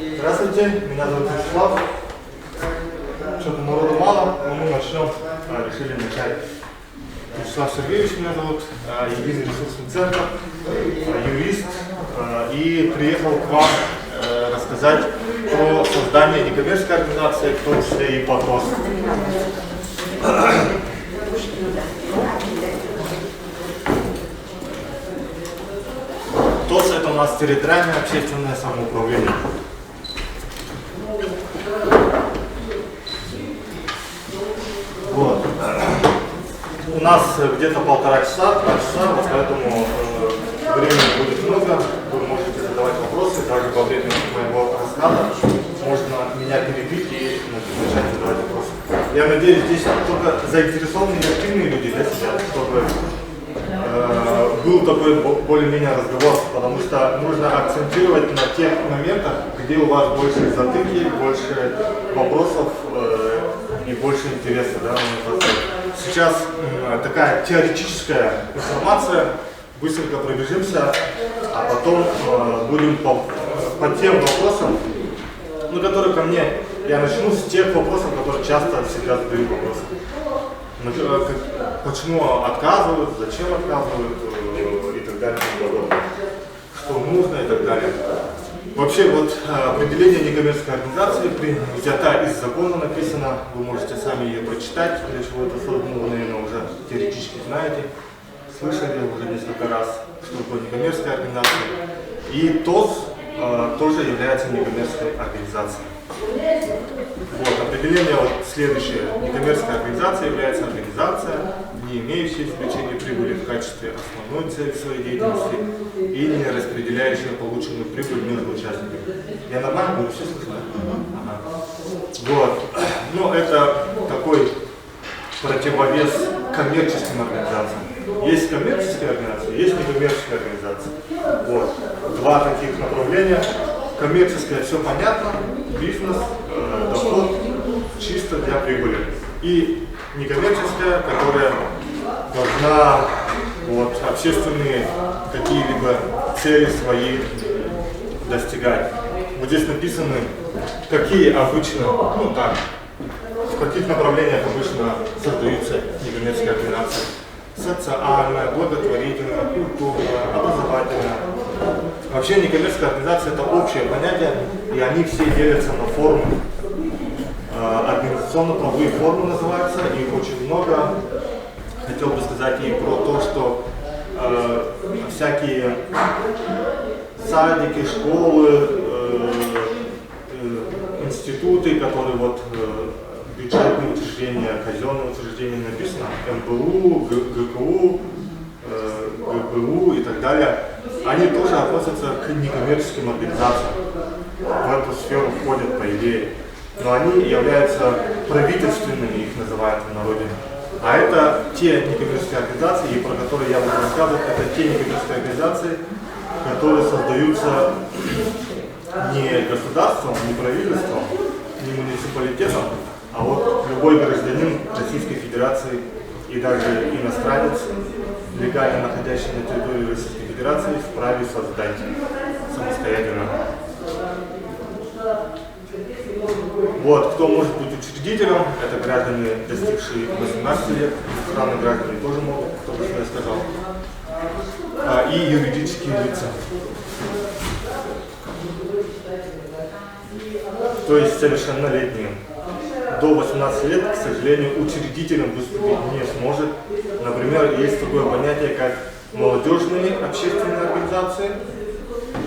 Здравствуйте, меня зовут Вячеслав. Что-то народу мало, но мы начнем. Решили начать. Вячеслав Сергеевич меня зовут, единый ресурсный центр, юрист, и приехал к вам рассказать про создание некоммерческой организации, в том числе и по ТОС. ТОС — это у нас территориальное общественное самоуправление. Вот. У нас где-то 1,5 часа, 2 часа, поэтому времени будет много. Вы можете задавать вопросы, даже во время моего рассказа можно меня перебить и начать задавать вопросы. Я надеюсь, здесь только заинтересованные и активные люди сидят, чтобы был такой более-менее разговор, потому что нужно акцентировать на тех моментах, где у вас больше затыки, больше вопросов и больше интереса. Да? Сейчас такая теоретическая информация, быстренько пробежимся, а потом будем по тем вопросам, которые ко мне, я начну с тех вопросов, которые часто всегда задают вопросы. Почему отказывают, зачем отказывают и так далее, что нужно и так далее. Вообще вот определение некоммерческой организации взято из закона, написано, вы можете сами ее прочитать, для чего это создано, вы, наверное, уже теоретически знаете, слышали уже несколько раз, что такое некоммерческая организация. И ТОС тоже является некоммерческой организацией. Вот, определение вот следующее. Некоммерческая организация является организация, не имеющая извлечения прибыли в качестве основной цели своей деятельности и не распределяющая полученную прибыль между участниками. Я нормально буду все слышно? Ага. Вот. Но это такой противовес коммерческим организациям. Есть коммерческие организации, есть некоммерческие организации. Вот. Два таких направления. Коммерческое все понятно, бизнес, доход чисто для прибыли. И некоммерческая, которая должна общественные какие-либо цели свои достигать. Вот здесь написаны, какие обычно, в каких направлениях обычно создаются некоммерческие организации. Социальная, благотворительная, культурная, образовательная. Вообще некоммерческая организация — это общее понятие, и они все делятся на формы. Организационно-правовые формы называются, их очень много. Хотел бы сказать и про то, что всякие садики, школы, институты, которые бюджетные учреждения, казенные учреждения написано, МБУ, ГКУ, ГБУ и так далее, они тоже относятся к некоммерческим организациям. В эту сферу входят, по идее. Но они являются правительственными, их называют в народе. А это те некоммерческие организации, про которые я буду рассказывать, это те некоммерческие организации, которые создаются не государством, не правительством, не муниципалитетом, а любой гражданин Российской Федерации и даже иностранец, легально находящийся на территории Российской Федерации, вправе создать самостоятельно. Вот, кто может быть учредителем, это граждане, достигшие 18 лет, иностранные граждане тоже могут, кто бы что я сказал, и юридические лица. То есть совершеннолетние. До 18 лет, к сожалению, учредителем выступить не сможет. Например, есть такое понятие, как молодежные общественные организации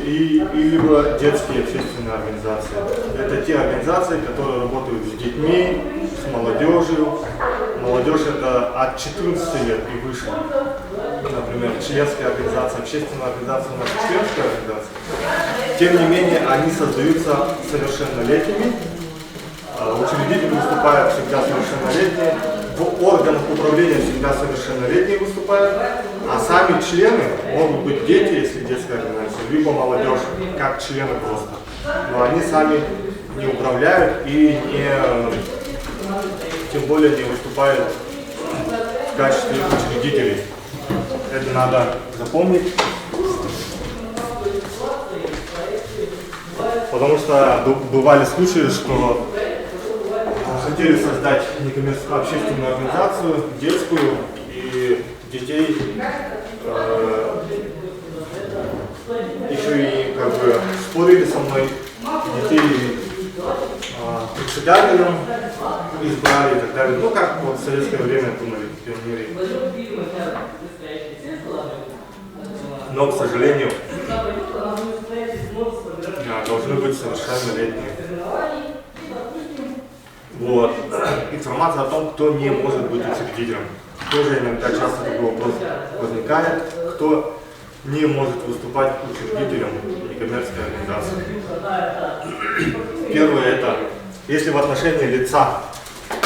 и либо детские общественные организации. Это те организации, которые работают с детьми, с молодежью. Молодежь — это от 14 лет и выше. Например, членская организация, общественная организация, у нас членская организация. Тем не менее, они создаются совершеннолетними. Учредители выступают всегда совершеннолетние, в органах управления всегда совершеннолетние выступают, а сами члены могут быть дети, если детская организация, либо молодежь, как члены просто. Но они сами не управляют и тем более не выступают в качестве учредителей. Это надо запомнить. Потому что бывали случаи, что хотели создать некоммерческую общественную организацию, детскую, и детей еще и как бы спорили со мной, детей председателем избрали и так далее. Ну как вот в советское время думали пионеры. Но, к сожалению, должны быть совершеннолетние. Вот. Информация о том, кто не может быть учредителем. Тоже иногда часто такой вопрос возникает, кто не может выступать учредителем некоммерческой организации. Первое это, если в отношении лица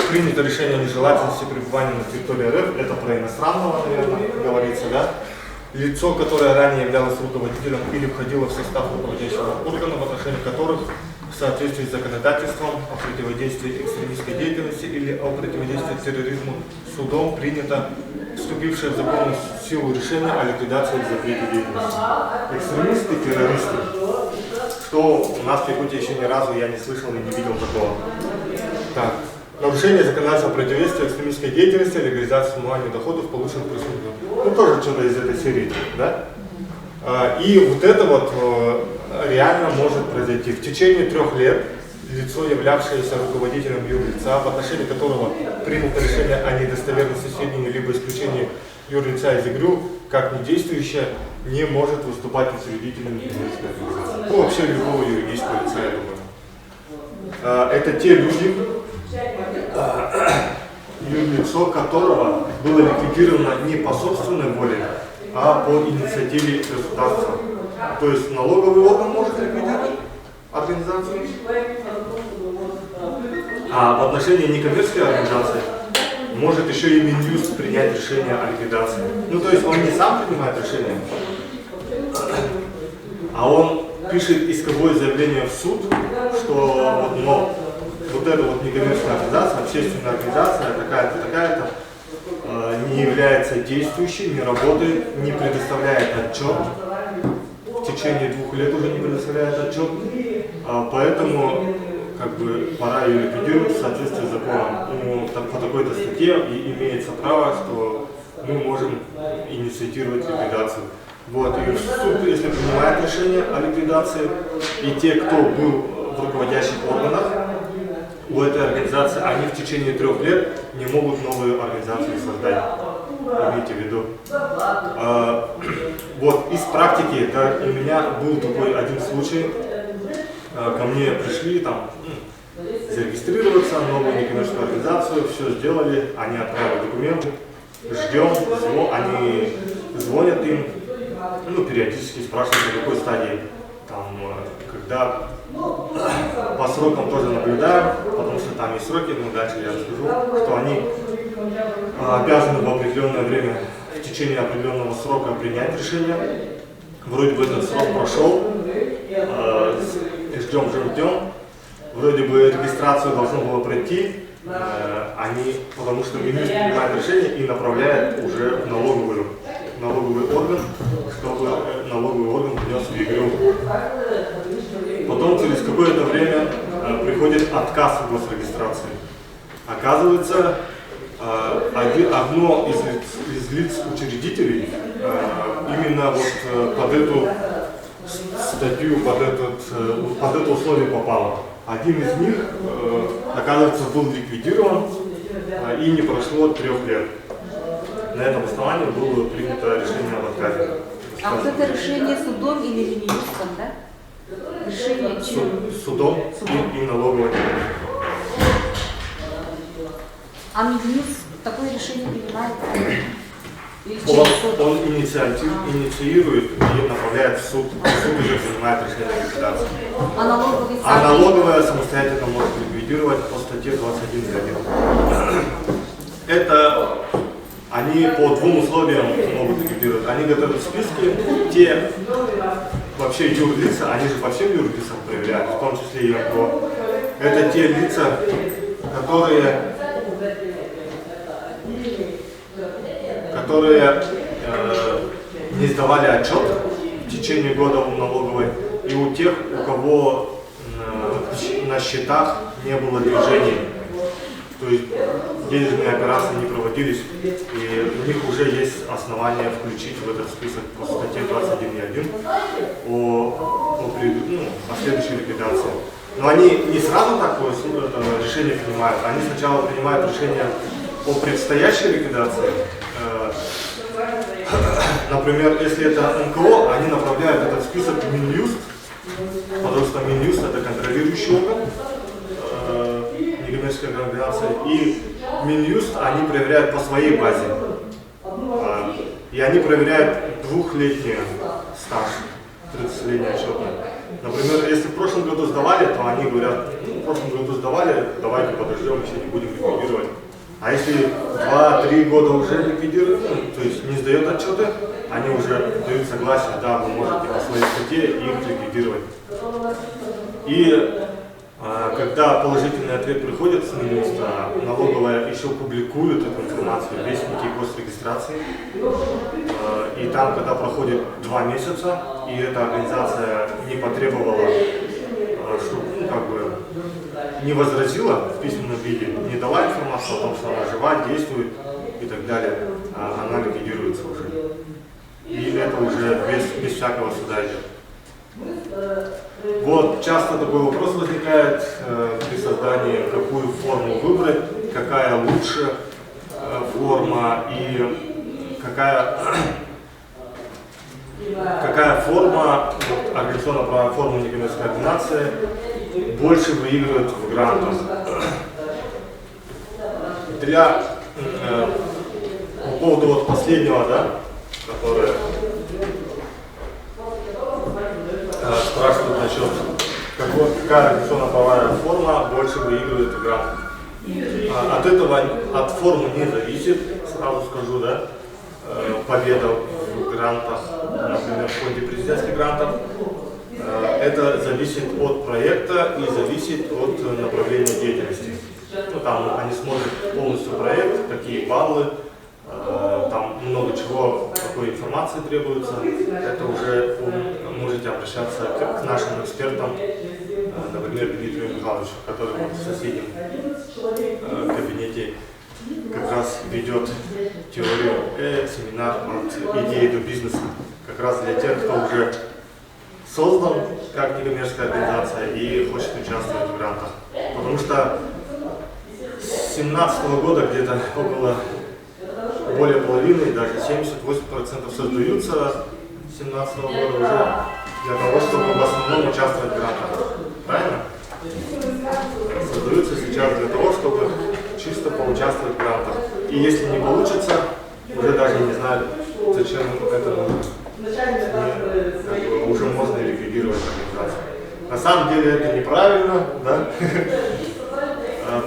принято решение о нежелательности пребывания на территории РФ, это про иностранного, наверное, говорится, да? Лицо, которое ранее являлось руководителем или входило в состав руководящего органа, в отношении которых в соответствии с законодательством о противодействии экстремистской деятельности или о противодействии терроризму судом принято вступившее в законную силу решение о ликвидации и запрете деятельности. Экстремисты, террористы, что у нас в Якутии еще ни разу я не слышал и не видел такого. Так. Нарушение законодательства о противодействии экстремистской деятельности, легализации вымывания доходов, полученных преступником. Ну, тоже что-то из этой серии, да? И вот это вот реально может произойти. В течение 3 лет лицо, являвшееся руководителем юрлица, в отношении которого принято решение о недостоверности сведений либо исключении юрлица из игры, как недействующее, не может выступать учредителем юридической организации. Ну, вообще любого юридического лица, я думаю. Это те люди, юрлицо которого было ликвидировано не по собственной воле, а по инициативе государства. То есть налоговый орган может ликвидировать организацию, а в отношении некоммерческой организации может еще и Минюст принять решение о ликвидации. Ну то есть он не сам принимает решение, а он пишет исковое заявление в суд, что вот эта вот некоммерческая организация, общественная организация, такая-то, такая-то, не является действующей, не работает, не предоставляет отчет, в течение 2 лет уже не предоставляет отчет, поэтому как бы пора ее ликвидировать в соответствии с законом. Ну, по такой-то статье и имеется право, что мы можем инициировать ликвидацию. Вот, и суд, если принимает решение о ликвидации, и те, кто был в руководящих органах у этой организации, они в течение 3 лет не могут новую организацию создать. Имейте в виду. Вот из практики, да, у меня был такой один случай. Ко мне пришли там зарегистрироваться, новую некоммерческую организацию, все сделали, они отправили документы, ждем, они звонят им, ну, периодически спрашивают, на какой стадии, там, когда по срокам тоже наблюдаем, потому что там есть сроки, но дальше я расскажу, что они обязаны в определенное время, в течение определенного срока принять решение. Вроде бы этот срок прошел, ждем. Вроде бы регистрацию должно было пройти, потому что Минюст принимает решение и направляет уже в налоговый орган, чтобы налоговый орган внес в игру. Потом через какое-то время приходит отказ в госрегистрации. Оказывается, одно из лиц учредителей именно вот под эту статью, под это условие попало. Один из них, оказывается, был ликвидирован и не прошло 3 лет. На этом основании было принято решение об отказе. А вот это решение судом или Минюстом, да? Решение судом и налоговой. А Минюст такое решение принимает? Он инициирует и направляет в суд. Суд уже принимает решение о ликвидации. А налоговая самостоятельно может ликвидировать по статье 21.1. Это они по 2 условиям могут ликвидировать. Они готовят списки, те вообще юрлица, они же по всем юрлицам проверяют, в том числе и РКО. Это те лица, которые не сдавали отчет в течение года у налоговой, и у тех, у кого на счетах не было движений. То есть денежные операции не проводились, и у них уже есть основания включить в этот список по статье 21.1 о следующей ликвидации. Но они не сразу такое решение принимают, они сначала принимают решение о предстоящей ликвидации. Например, если это НКО, они направляют этот список в Минюст, потому что Минюст это контролирующий орган некоммерческой организации, и Минюст они проверяют по своей базе. И они проверяют двухлетний стаж, 30-летний отчетный. Например, если в прошлом году сдавали, то они говорят, в прошлом году сдавали, давайте подождем, еще не будем ликвидировать. А если 2-3 года уже ликвидируют, то есть не сдает отчеты, они уже дают согласие, да, вы можете по своей статье их ликвидировать. И когда положительный ответ приходит с Минюста, налоговая еще публикует эту информацию в вестнике госрегистрации. И там, когда проходит 2 месяца, и эта организация не потребовала, чтобы не возразила в письменном виде, не дала информацию о том, что она жива, действует и так далее, она ликвидируется уже. И это уже без всякого суда идет. Вот, часто такой вопрос возникает при создании, какую форму выбрать, какая лучше форма и какая форма, вот, организационно-правовая форма некоммерческой организации больше выигрывает в грантах. По поводу вот последнего, да, которое спрашивают насчет, какая организационно-правовая форма больше выигрывает в грантах. От этого, от формы не зависит, сразу скажу, да, победа в грантах, например, в фонде президентских грантов. Это зависит от проекта и зависит от направления деятельности. Ну, там они смотрят полностью проект, какие баллы, там много чего, какой информации требуется. Это уже можете обращаться к нашим экспертам, например, Дмитрию Михайловичу, который вот в соседнем кабинете как раз ведет теорию семинар от идеи до бизнеса. Как раз для тех, кто уже создан как некоммерческая организация и хочет участвовать в грантах. Потому что с 2017 года где-то около более половины, даже 70-80% создаются с 2017 года уже для того, чтобы в основном участвовать в грантах. Правильно? Создаются сейчас для того, чтобы чисто поучаствовать в грантах. И если не получится, уже даже не знаю, зачем это нужно. Уже можно ликвидировать организацию. На самом деле это неправильно, да?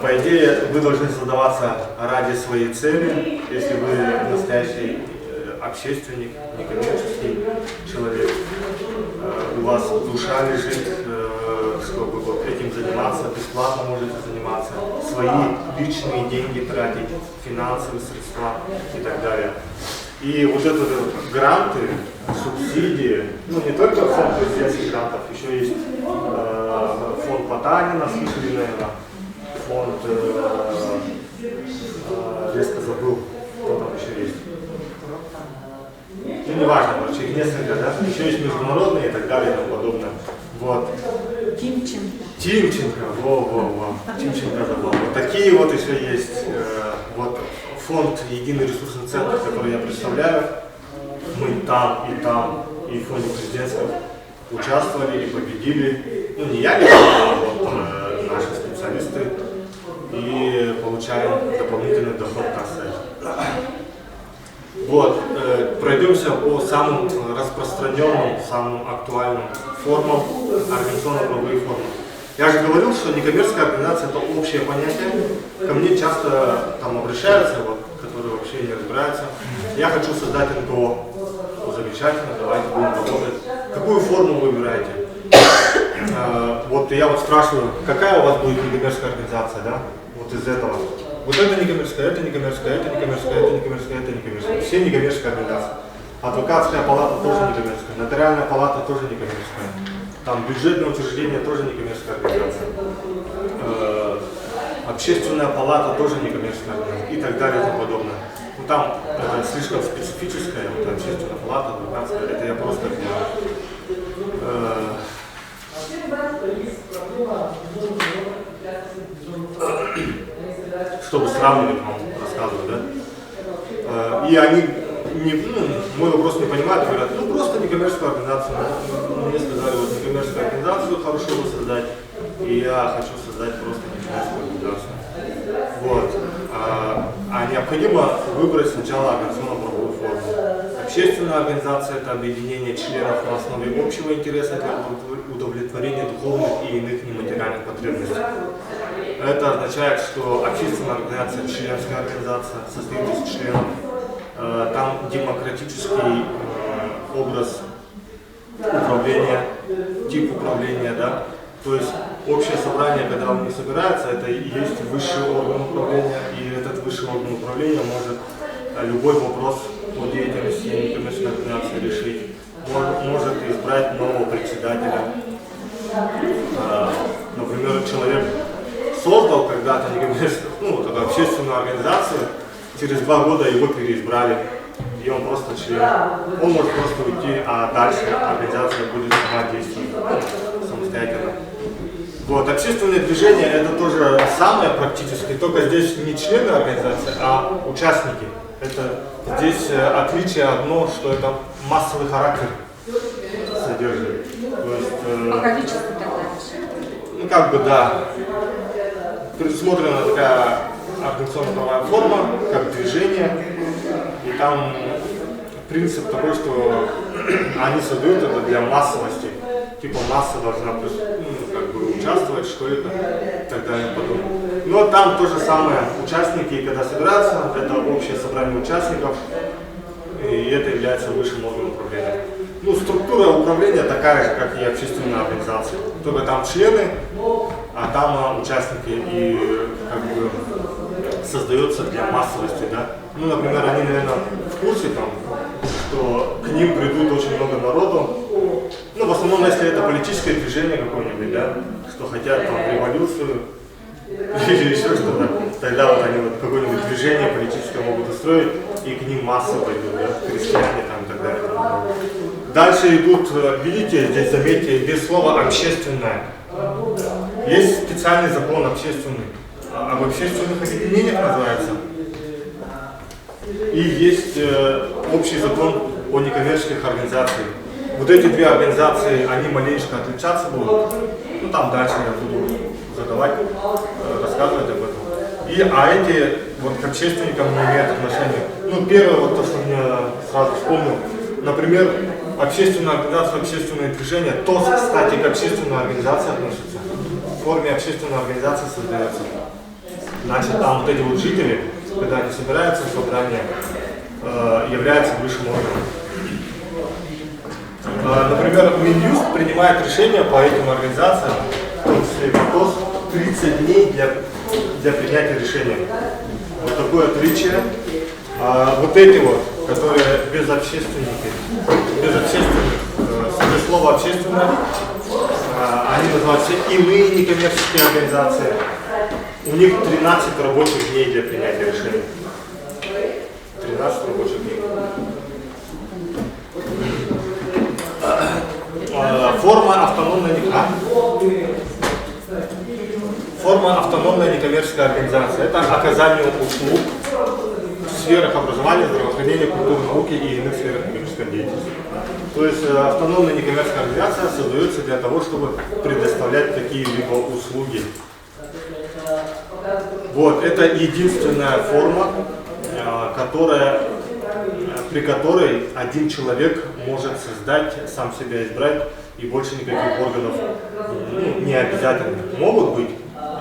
По идее, вы должны создаваться ради своей цели, если вы настоящий общественник, некоммерческий человек, у вас душа лежит, чтобы вот этим заниматься, бесплатно можете заниматься, свои личные деньги тратить, финансовые средства и так далее. И вот это гранты, субсидии, ну не только фонд президентских грантов, еще есть фонд Потанина, слышали, наверное, фонд, резко забыл, кто там еще есть. Ну, неважно, короче, их несколько, да? Еще есть международные и так далее и тому подобное. Вот. Тимченко, во. Тимченко забыл. Вот такие вот еще есть. Вот фонд Единый ресурсный центр, который я представляю. Мы там, и в фонде президентского участвовали и победили. Ну, не я лично, а вот наши специалисты. И получаем дополнительный доход на сайт. Вот, пройдемся по самым распространенным, самым актуальным формам, организационно-правовых формам. Я же говорил, что некоммерческая организация – это общее понятие. Ко мне часто там обращаются, вот, которые вообще не разбираются. Я хочу создать НКО. Ну, замечательно, давайте будем работать. Какую форму вы выбираете? Вот я вот спрашиваю, какая у вас будет некоммерческая организация, да? Вот из этого. Вот это некоммерческая, это некоммерческая, это некоммерческая, это некоммерческая, это некоммерческая. Все некоммерческие организации. Адвокатская палата тоже некоммерческая, нотариальная палата тоже некоммерческая. Там бюджетное учреждение тоже некоммерческая организация. общественная палата тоже некоммерческая организация и так далее и тому подобное. Ну там это слишком специфическое, вот общественная палата, адвокатская, это я просто чтобы сравнивать вам рассказывать, да? И они мой вопрос не понимают, говорят, ну просто некоммерческую организацию. Мне сказали, вот некоммерческую организацию хорошо создать, и я хочу создать просто некоммерческую организацию. Вот. А необходимо выбрать сначала организационно-правовую форму. Общественная организация – это объединение членов на основе общего интереса для удовлетворения духовных и иных нематериальных потребностей. Это означает, что общественная организация – членская организация, состоит из членов. Там демократический образ управления, тип управления, да. То есть общее собрание, когда он не собирается, это и есть высший орган управления, и этот высший орган управления может любой вопрос по деятельности некоммерческой организации решить, может избрать нового председателя. Например, человек создал когда-то некоммерческую, такую общественную организацию, через 2 года его переизбрали, и он просто член. Он может просто уйти, а дальше организация будет сама действовать самостоятельно. Вот, общественное движение – это то же самое практически, только здесь не члены организации, а участники. Это здесь отличие одно, что это массовый характер содержит. То есть, По количеству тогда? Ну, как бы, да. Предусмотрена такая организационно-правовая форма, как движение. И там принцип такой, что они создают это для массовости. Типа масса должна участвовать, что это, и так далее, подобное. Но там то же самое. Участники, когда собираются, это общее собрание участников, и это является высшим органом управления. Ну, структура управления такая же, как и общественная организация. Только там члены, а там участники, и как бы создается для массовости, да. Ну, например, они, наверное, в курсе там, что к ним придут очень много народу. Ну, в основном, если это политическое движение какое-нибудь, да, что хотят там революцию или еще что-то, тогда вот они вот какое-нибудь движение политическое могут устроить, и к ним массы пойдут, да, крестьяне там и так далее. Дальше идут, видите, здесь заметьте, без слова «общественное». Есть специальный закон общественный, об общественных объединениях называется. И есть общий закон о некоммерческих организациях. Вот эти 2 организации, они маленечко отличаться будут. Ну там дальше я буду задавать, рассказывать об этом. А эти вот к общественникам не имеют отношения. Ну, первое, вот то, что я сразу вспомнил, например, общественная организация, общественное движение, ТОС, кстати, к общественной организации относится. В форме общественной организации создается. Значит, там вот эти вот жители, когда они собираются в собрание, являются высшим органом. Например, Минюст принимает решение по этим организациям, в том числе ТОС, 30 дней для принятия решения. Вот такое отличие. Вот эти вот, которые без общественных, без слова общественное, они называются иные некоммерческие организации. У них 13 рабочих дней для принятия решения. 13 рабочих дней. Форма автономной некоммерческой организации. Это оказание услуг в сферах образования, здравоохранения, культуры, науки и иных сферах некоммерческой деятельности. То есть автономная некоммерческая организация создается для того, чтобы предоставлять какие-либо услуги. Вот, это единственная форма, при которой один человек может создать, сам себя избрать, и больше никаких органов не обязательно. Могут быть,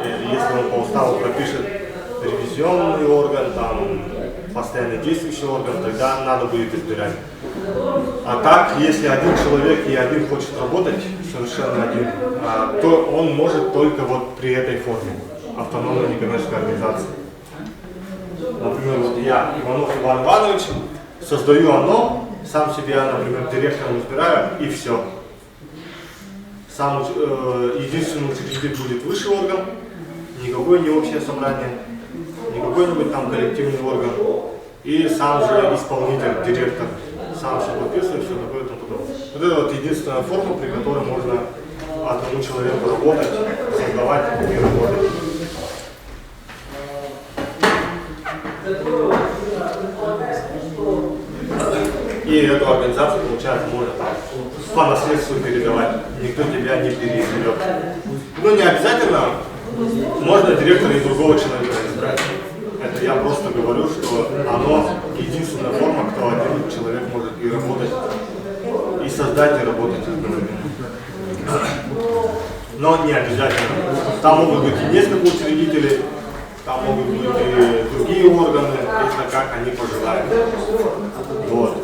если он по уставу пропишет ревизионный орган, там, постоянно действующий орган, тогда надо будет избирать. А так, если один человек и один хочет работать, совершенно один, то он может только вот при этой форме автономной некоммерческой организации. Например, вот я, Иванов Иван Иванович, создаю оно, сам себя, например, директором избираю, и все. Сам единственный учредитель будет высший орган никакое не общее собрание, не какой-нибудь там коллективный орган, и сам же исполнитель, директор, сам все подписывает, все такое и тому подобное. Вот это вот единственная форма, при которой можно одному человеку работать, создавать и работать. И эту организацию, получается, можно по наследству передавать. Никто тебя не переизберет. Ну, не обязательно. Можно директора и другого человека избрать. Это я просто говорю, что оно единственная форма, кто один человек может и работать, и создать, и работать одновременно. Но не обязательно. Там могут быть и несколько учредителей, там могут быть и другие органы, если как они пожелают. Вот.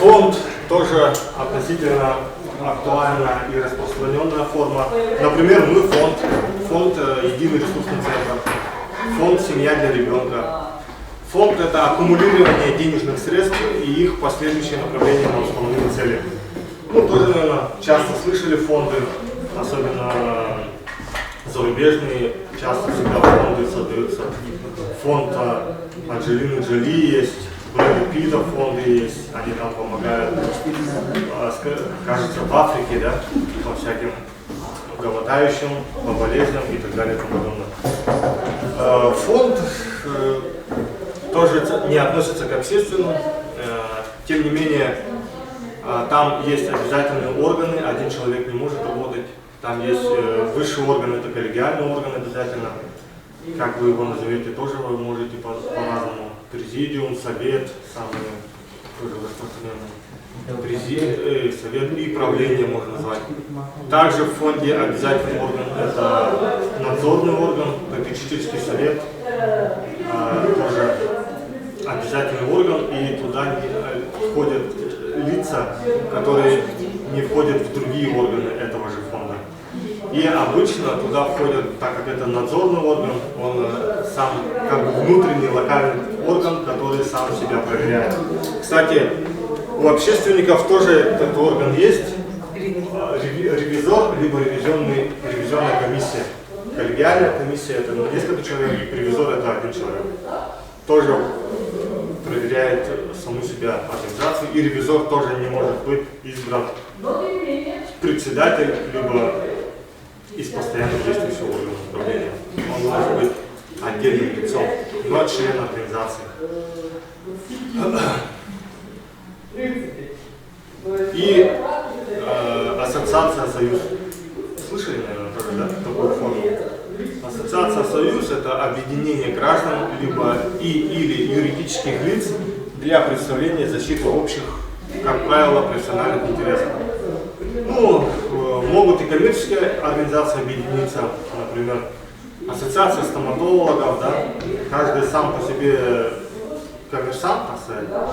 Фонд тоже относительно актуальная и распространенная форма. Например, мы фонд Единый ресурсный центр, фонд Семья для ребенка. Фонд — это аккумулирование денежных средств и их последующее направление на установленные цели. Ну, тоже, наверное, часто слышали фонды, особенно зарубежные, часто всегда фонды создаются. Фонд Анджелины Джоли есть, Брэда Питта фонды есть, они там помогают, кажется, в Африке, да, по всяким голодающим, по болезням и так далее и тому подобное. Фонд тоже не относится к общественному, тем не менее, там есть обязательные органы, один человек не может работать, там есть высший орган, это коллегиальный орган обязательно, как вы его назовете, тоже вы можете по-разному. Президиум, совет, самые тоже распространенные. Совет и правление можно назвать. Также в фонде обязательный орган — это надзорный орган, попечительский совет, тоже обязательный орган, и туда входят лица, которые не входят в другие органы этого же фонда. И обычно туда входят, так как это надзорный орган, он сам как бы внутренний локальный орган, который сам себя проверяет. Кстати, у общественников тоже этот орган есть, ревизор, либо ревизионная комиссия. Коллегиальная комиссия — это несколько человек, ревизор — это один человек. Тоже проверяет саму себя организацию, и ревизор тоже не может быть избран председатель, либо из постоянно действующего органа управления. Он может быть отдельным лицом, но член организации. И ассоциация «Союз». Слышали, наверное, тоже, да, такую форму? Ассоциация «Союз» — это объединение граждан либо или юридических лиц для представления и защиты общих, как правило, профессиональных интересов. Ну, могут и коммерческие организации объединиться, например, ассоциация стоматологов, да, каждый сам по себе коммерсант,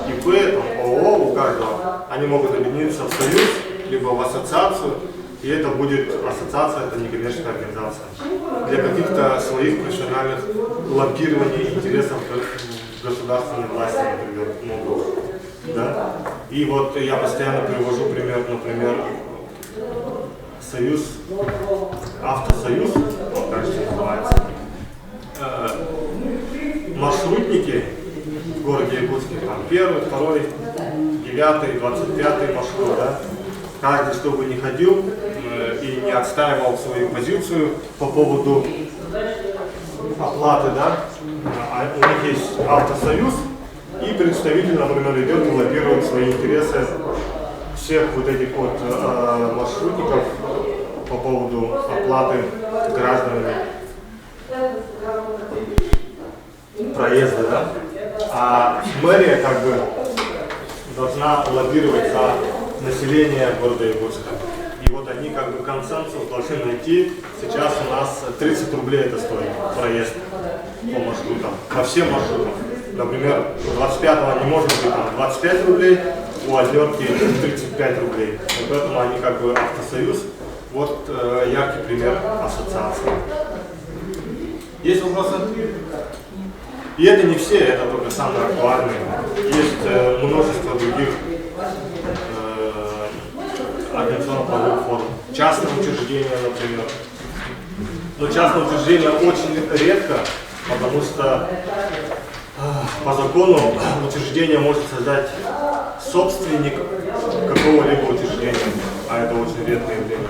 ИП, там, ООО у каждого, они могут объединиться в союз, либо в ассоциацию, и это будет ассоциация, это некоммерческая организация, для каких-то своих профессиональных лоббирований интересов государственной власти, например, могут. Да? И вот я постоянно привожу пример, например, Союз, Автосоюз, он, кажется, называется. Маршрутники в городе Якутске, там 1, 2, 9, 25 маршрут, да? Каждый, что бы ни ходил и не отстаивал свою позицию по поводу оплаты, да? У них есть Автосоюз, и представитель, например, идет и лоббирует свои интересы всех вот этих вот маршрутников по поводу оплаты гражданами проезда, да? А мэрия как бы должна лоббировать за население города Якутска. И вот они как бы консенсус должны найти. Сейчас у нас 30 рублей это стоит проезд по маршрутам, по всем маршрутам. Например, у 25-го не может быть там 25 рублей, у Озерки 35 рублей. И поэтому они как бы Автосоюз. Вот яркий пример ассоциации. Есть вопросы? И это не все, это только самые актуальные. Есть множество других организационно-правовых форм. Частные учреждения, например. Но частное учреждение очень редко, потому что по закону учреждение может создать собственник какого-либо учреждения, а это очень редкое явление.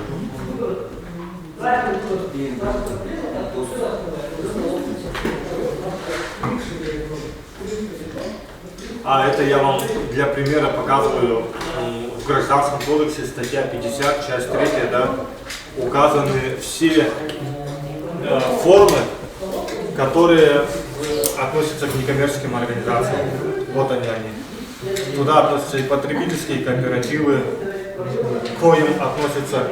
А это я вам для примера показываю. В Гражданском кодексе статья 50, часть 3, да, указаны все формы, которые относятся к некоммерческим организациям. Вот они. Туда относятся и потребительские кооперативы, к коим относятся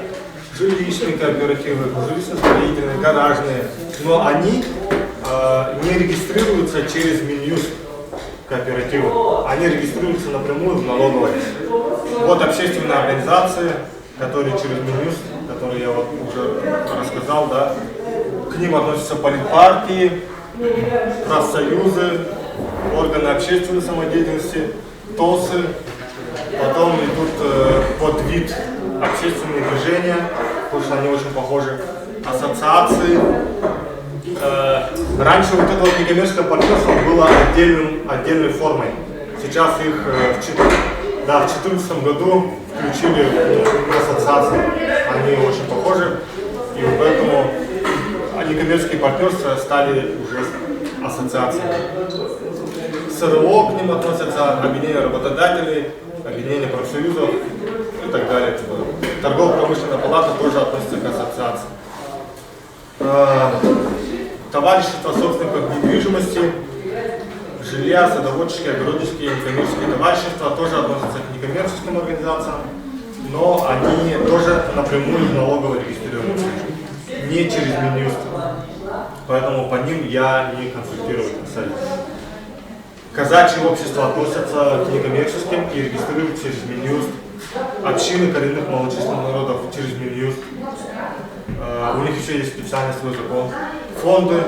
жилищные кооперативы, жилищно-строительные, гаражные. Но они не регистрируются через Минюст кооперативы. Они регистрируются напрямую в налоговой. Вот общественные организации, которые через Минюст, которые я вот уже рассказал, да, к ним относятся политпартии, профсоюзы, органы общественной самодеятельности, ТОСы, потом идут под вид общественные движения, потому что они очень похожи, ассоциации. Раньше вот это вот некоммерческое партнерство было отдельной формой. Сейчас их в 2014 году включили в ассоциации. Они очень похожи, и поэтому некоммерческие партнерства стали уже ассоциациями. СРО к ним относятся, объединение работодателей, объединение профсоюзов и так далее. Торгово-промышленная палата тоже относится к ассоциации. Товарищество собственников недвижимости, жилья, садоводческие, огороднические, некоммерческие товарищества тоже относятся к некоммерческим организациям, но они тоже напрямую в налоговой регистрируются, не через Минюст. Поэтому по ним я не консультирую. Казачьи общества относятся к некоммерческим и регистрируют через Минюст. Общины коренных малочисленных народов через Минюст. У них еще есть специальный свой закон. Фонды,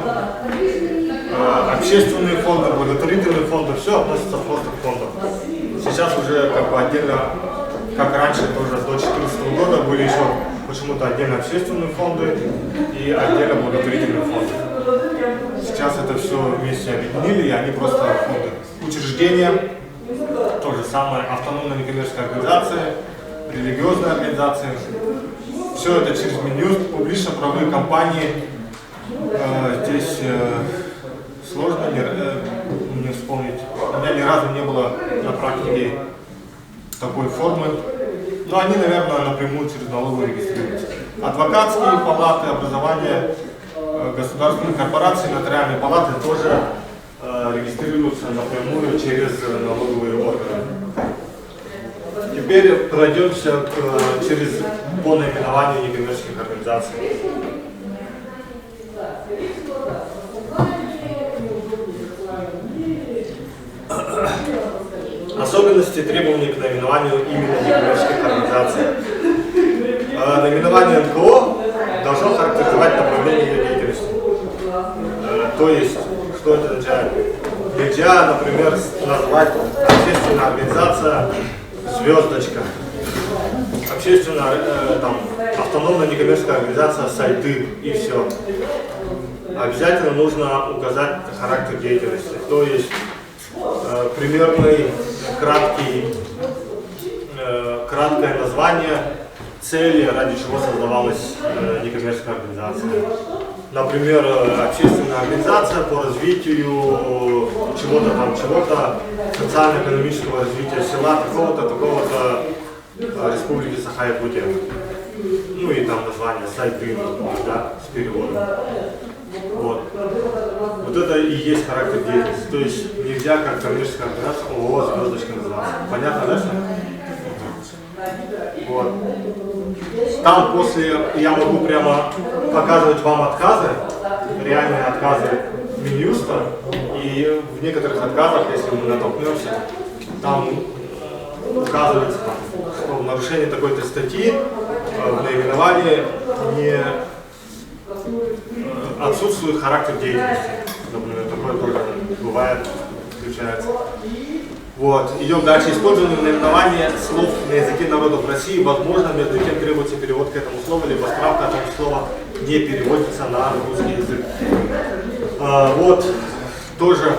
общественные фонды, благотворительные фонды, все относится просто к фондам. Сейчас уже как бы отдельно, как раньше тоже до 2014 года были еще почему-то отдельно общественные фонды и отдельно благотворительные фонды. Сейчас это все вместе объединили, и они просто фонды. Учреждения, то же самое, автономная некоммерческая организация, религиозные организации. Все это через Минюст, публично-правовые компании. Здесь сложно мне вспомнить. У меня ни разу не было на практике такой формы. Но они, наверное, напрямую через налоговую регистрируются. Адвокатские палаты, образование государственных корпораций, нотариальные палаты тоже регистрируются напрямую через налоговые органы. Теперь пройдемся по наименованию некоммерческих организаций. Особенности требований к наименованию именно некоммерческих организаций. Наименование НКО должно характеризовать направление ее деятельности. То есть, что это означает? Нельзя, например, назвать общественная организация «Звездочка», общественная, автономная некоммерческая организация «Сайты» и все. Обязательно нужно указать характер деятельности, то есть примерный краткое название цели, ради чего создавалась некоммерческая организация. Например, общественная организация по развитию чего-то, социально-экономического развития села такого-то Республики Саха-Якутия. Ну и там название «Сайты», да, с переводом. Вот это и есть характер деятельности. То есть нельзя как коммерческая организация ООО «Звездочка» называться. Понятно, да? Вот. Там после я могу прямо показывать вам отказы, реальные отказы Минюста. И в некоторых отказах, если мы натолкнемся, там указывается, что в нарушении такой-то статьи в наименовании не отсутствует характер деятельности. Например, такое тоже бывает, включается. Вот. Идем дальше. Использование наименования слов на языке народов России. Возможно, между тем требуется перевод к этому слову, либо справка о том слова не переводится на русский язык. Вот тоже,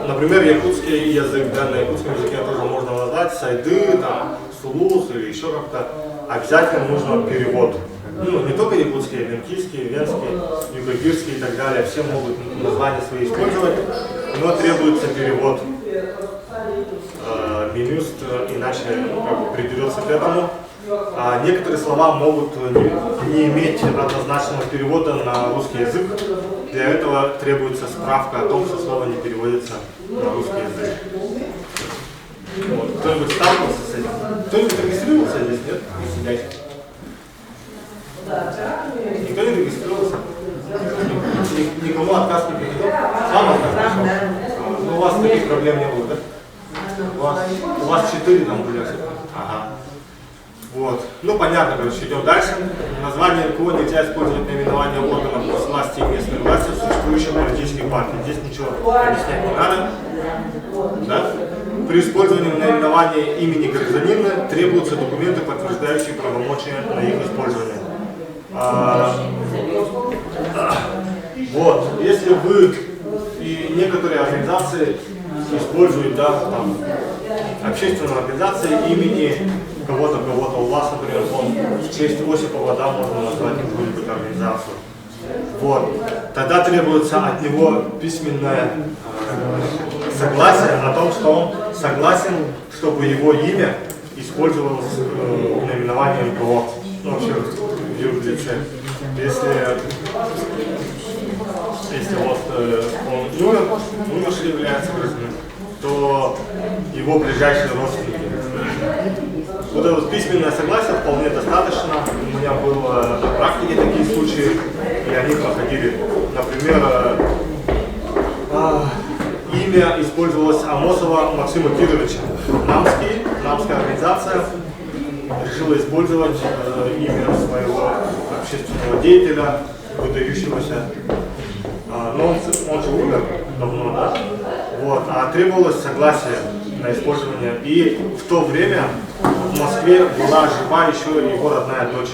например, якутский язык, да, на якутском языке тоже можно назвать сайды, там, сулус или еще как-то. Обязательно нужно перевод. Ну, не только якутский, а венкийский, венский, югогирский и так далее. Все могут названия свои использовать, но требуется перевод. Минюст иначе как бы придерется к этому. А некоторые слова могут не иметь однозначного перевода на русский язык. Для этого требуется справка о том, что слово не переводится на русский язык. Вот. Кто-нибудь сталкивался с этим? Кто-нибудь регистрировался здесь, нет? Сидящий. Никто не регистрировался? Никому отказ не приходил? Сам отказ пришел? Ну, у вас таких проблем не было, да? У вас 4 там были. Ага. Вот. Ну, понятно, короче, идем дальше. Название НКО нельзя использовать наименование органов госвласти и местной власти в существующих политических партий. Здесь ничего объяснять не надо. Да? При использовании наименования имени гражданина требуются документы, подтверждающие правомочия на их использование. Вот. Если вы и некоторые организации используют, да, там, общественную организацию имени кого-то, у вас, например, в честь Осипова, да, можно назвать какую-нибудь организацию. Вот. Тогда требуется от него письменное согласие о том, что он согласен, чтобы его имя использовалось в наименовании НКО, ну, вообще в юрлице. Если вот он умерший является гражданином, то его ближайшие родственники. Вот это вот письменное согласие вполне достаточно. У меня было на практике такие случаи, и они проходили. Например, имя использовалось Амосова Максима Кировича. Намская организация решила использовать имя своего общественного деятеля, выдающегося. Но он же умер давно, да? Вот, а требовалось согласие на использование. И в то время в Москве была жива еще его родная дочь.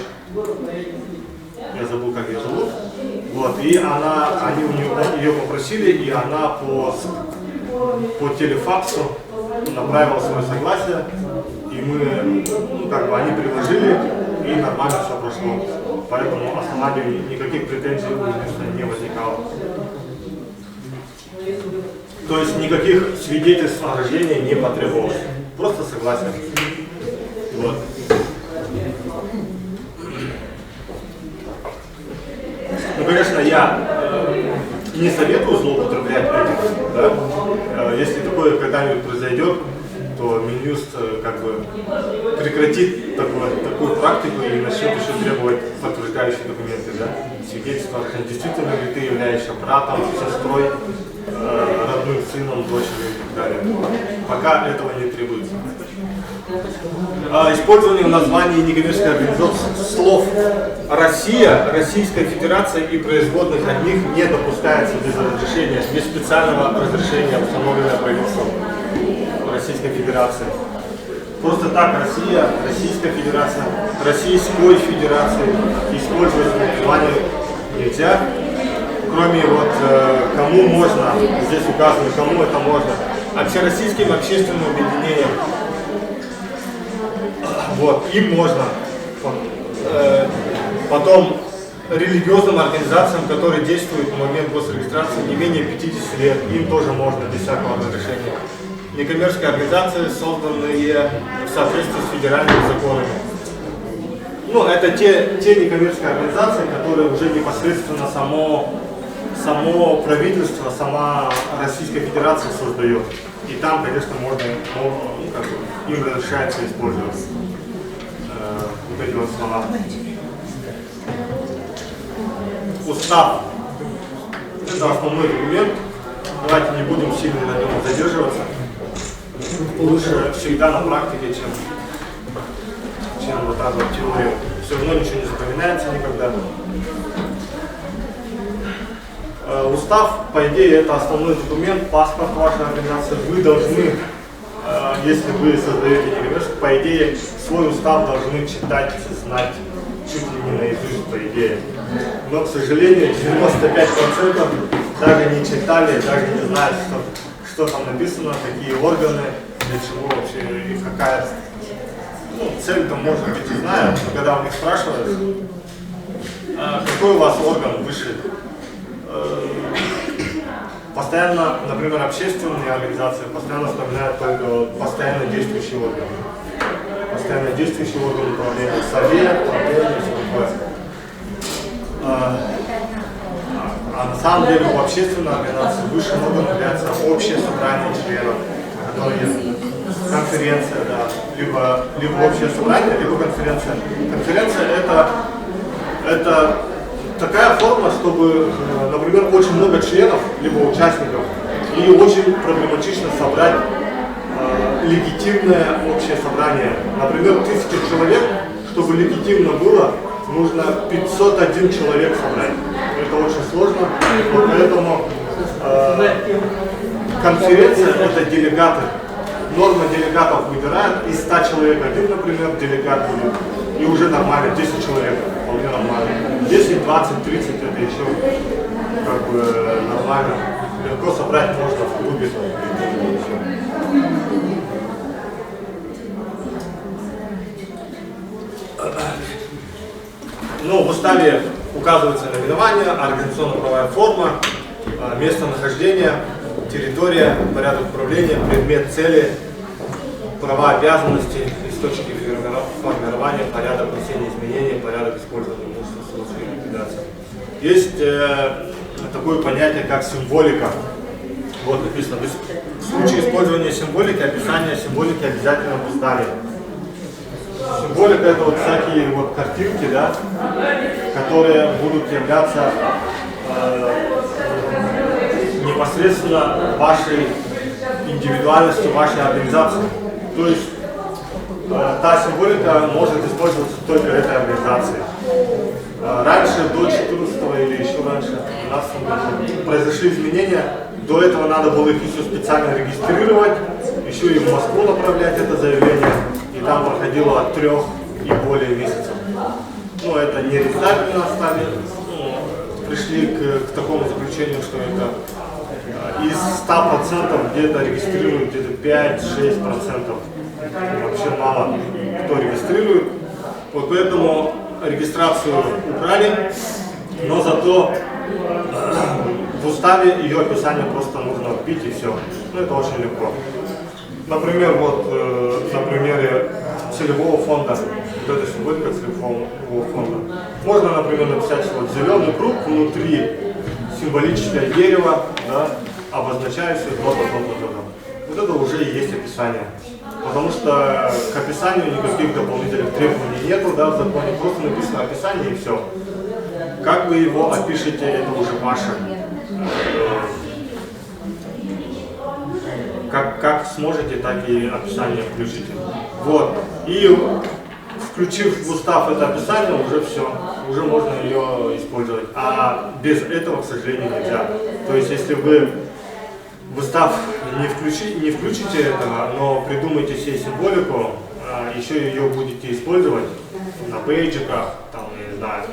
Я забыл, как ее зовут. Вот, и они ее попросили, и она по телефаксу направила свое согласие. И мы, ну, как бы, они приложили, и нормально все прошло. Поэтому основанию никаких претензий у министра не возникало. То есть никаких свидетельств о рождении не потребовалось. Просто согласие. Вот. Ну, конечно, я не советую злоупотреблять этим. Да? Если такое когда-нибудь произойдет, то Минюст как бы прекратит такую практику и начнет еще требовать подтверждающие документы, да? Свидетельство, действительно ли ты являешься братом, сестрой, родным сыном, дочерью и так далее. Пока этого не требуется. Использование в названии некоммерческой организации слов «Россия», «Российская Федерация» и производных от них не допускается без разрешения, без специального разрешения, установленного правительством Российской Федерации. Просто так Россия, Российская Федерация, Российской Федерации использовать название нельзя. Кроме вот кому можно, здесь указано, кому это можно. Общероссийским общественным объединениям. Вот, им можно. Потом религиозным организациям, которые действуют в момент госрегистрации не менее 50 лет, им тоже можно без всякого разрешения. Некоммерческие организации, созданные в соответствии с федеральными законами. Ну, это те некоммерческие организации, которые уже непосредственно само правительство, сама Российская Федерация создает. И там, конечно, им разрешается использовать вот эти вот слова. Устав. Это основной документ. Давайте не будем сильно на нем задерживаться. Лучше всегда на практике, чем вот так вот в теории. Все равно ничего не запоминается никогда. Устав, по идее, это основной документ, паспорт вашей организации. Вы должны, если вы создаете некоммерческую, по идее, свой устав должны читать, знать чуть ли не наизусть, по идее. Но, к сожалению, 95% даже не читали, даже не знают, что там написано, какие органы, для чего вообще и какая цель-то, может быть, и знают, но когда у них спрашивают, какой у вас орган выше, постоянно, например, общественные организации постоянно вспоминают только постоянно действующий орган. Постоянно действующий орган управления, совет, управление, все такое. А на самом деле у общественной организации высшим органом является общее собрание членов, которое есть конференция, да, либо общее собрание, либо конференция. Конференция это такая форма, чтобы, например, очень много членов, либо участников, и очень проблематично собрать легитимное общее собрание. Например, 1000 человек, чтобы легитимно было, нужно 501 человек собрать. Это очень сложно, поэтому конференция это делегаты. Норма делегатов выбирают, из 100 человек один, например, делегат будет, и уже нормально, 10 человек, вполне нормально. 10, 20, 30 это еще как бы нормально. Легко собрать можно в клубе. Ну, в уставе указывается наименование, организационно-правовая форма, местонахождение, территория, порядок управления, предмет цели, права, обязанности, источники формирования, порядок внесения изменений, порядок использования имущества, средств и ликвидации. Есть такое понятие, как символика. Вот написано, в случае использования символики, описание символики обязательно в уставе. Символика это вот всякие вот картинки, да, которые будут являться непосредственно вашей индивидуальностью, вашей организации. То есть та символика может использоваться только этой организацией. Раньше, до 14 или еще раньше, 12 году, произошли изменения. До этого надо было их еще специально регистрировать, еще и в Москву направлять это заявление. И там проходило от 3 и более месяцев. Ну, это не рентабельно стали. Пришли к такому заключению, что это из 100% где-то регистрируют где-то 5-6%. Вообще мало кто регистрирует. Вот поэтому регистрацию убрали, но зато в уставе ее описание просто нужно вбить и все. Ну, это очень легко. Например, вот на примере целевого фонда, вот эта символика целевого фонда. Можно, например, написать, что вот зеленый круг внутри символическое дерево, да, обозначающее то-то, то-то, то-то. Вот это уже и есть описание. Потому что к описанию никаких дополнительных требований нету, да, в законе просто написано описание и все. Как вы его опишете, это уже ваше. Как сможете, так и описание включите. Вот. И включив в устав это описание, уже все. Уже можно ее использовать. А без этого, к сожалению, нельзя. То есть, если вы в устав не включите этого, но придумайте себе символику, еще ее будете использовать на пейджиках, там, я не знаю,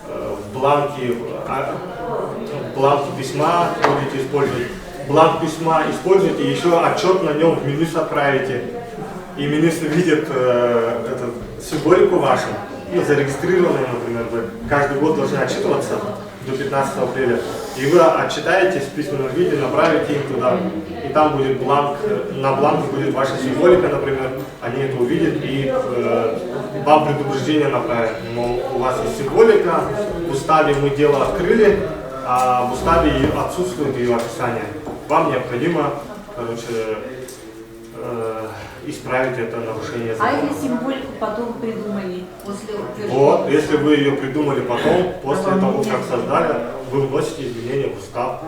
в бланке письма будете использовать. Бланк письма используйте, еще отчет на нем в МИНЮС отправите. И МИНЮС видит эту символику вашу, ну, зарегистрированную, например, вы каждый год должны отчитываться до 15 апреля. И вы отчитаетесь в письменном виде, направите их туда, и там будет бланк, на бланке будет ваша символика, например, они это увидят и вам предупреждение направят. Мол, у вас есть символика, в уставе мы дело открыли, а в уставе отсутствует ее описание. Вам необходимо, короче, исправить это нарушение закона. А если символику потом придумали после утверждения? Вот, если вы ее придумали потом, после того, как создали, вы вносите изменения в устав.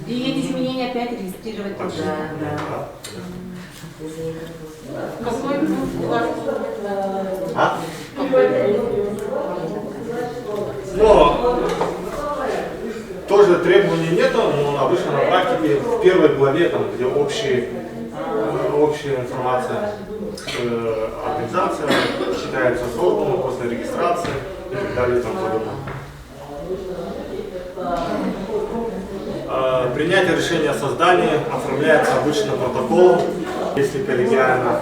И эти изменения опять регистрировать тоже? Да. Какой А? Но тоже требований нету, но обычно на практике в первой главе, там, где общая информация, организация считается созданной после регистрации и так далее и тому подобное. Принятие решения о создании оформляется обычно протоколом, если коллегиально.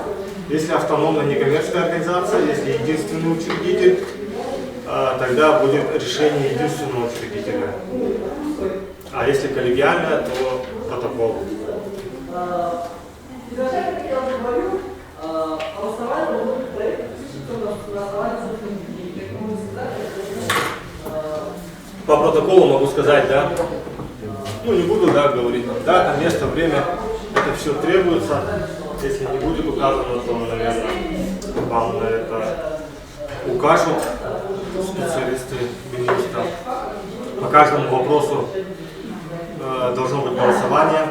Если автономная некоммерческая организация, если единственный учредитель, тогда будет решение единственного учредителя. А если коллегиальное, то протокол. По протоколу могу сказать, да, ну не буду, да, говорить, да, там место, время, это все требуется. Если не будет указано, то, наверное, вам на это укажут специалисты Минюста. По каждому вопросу должно быть голосование.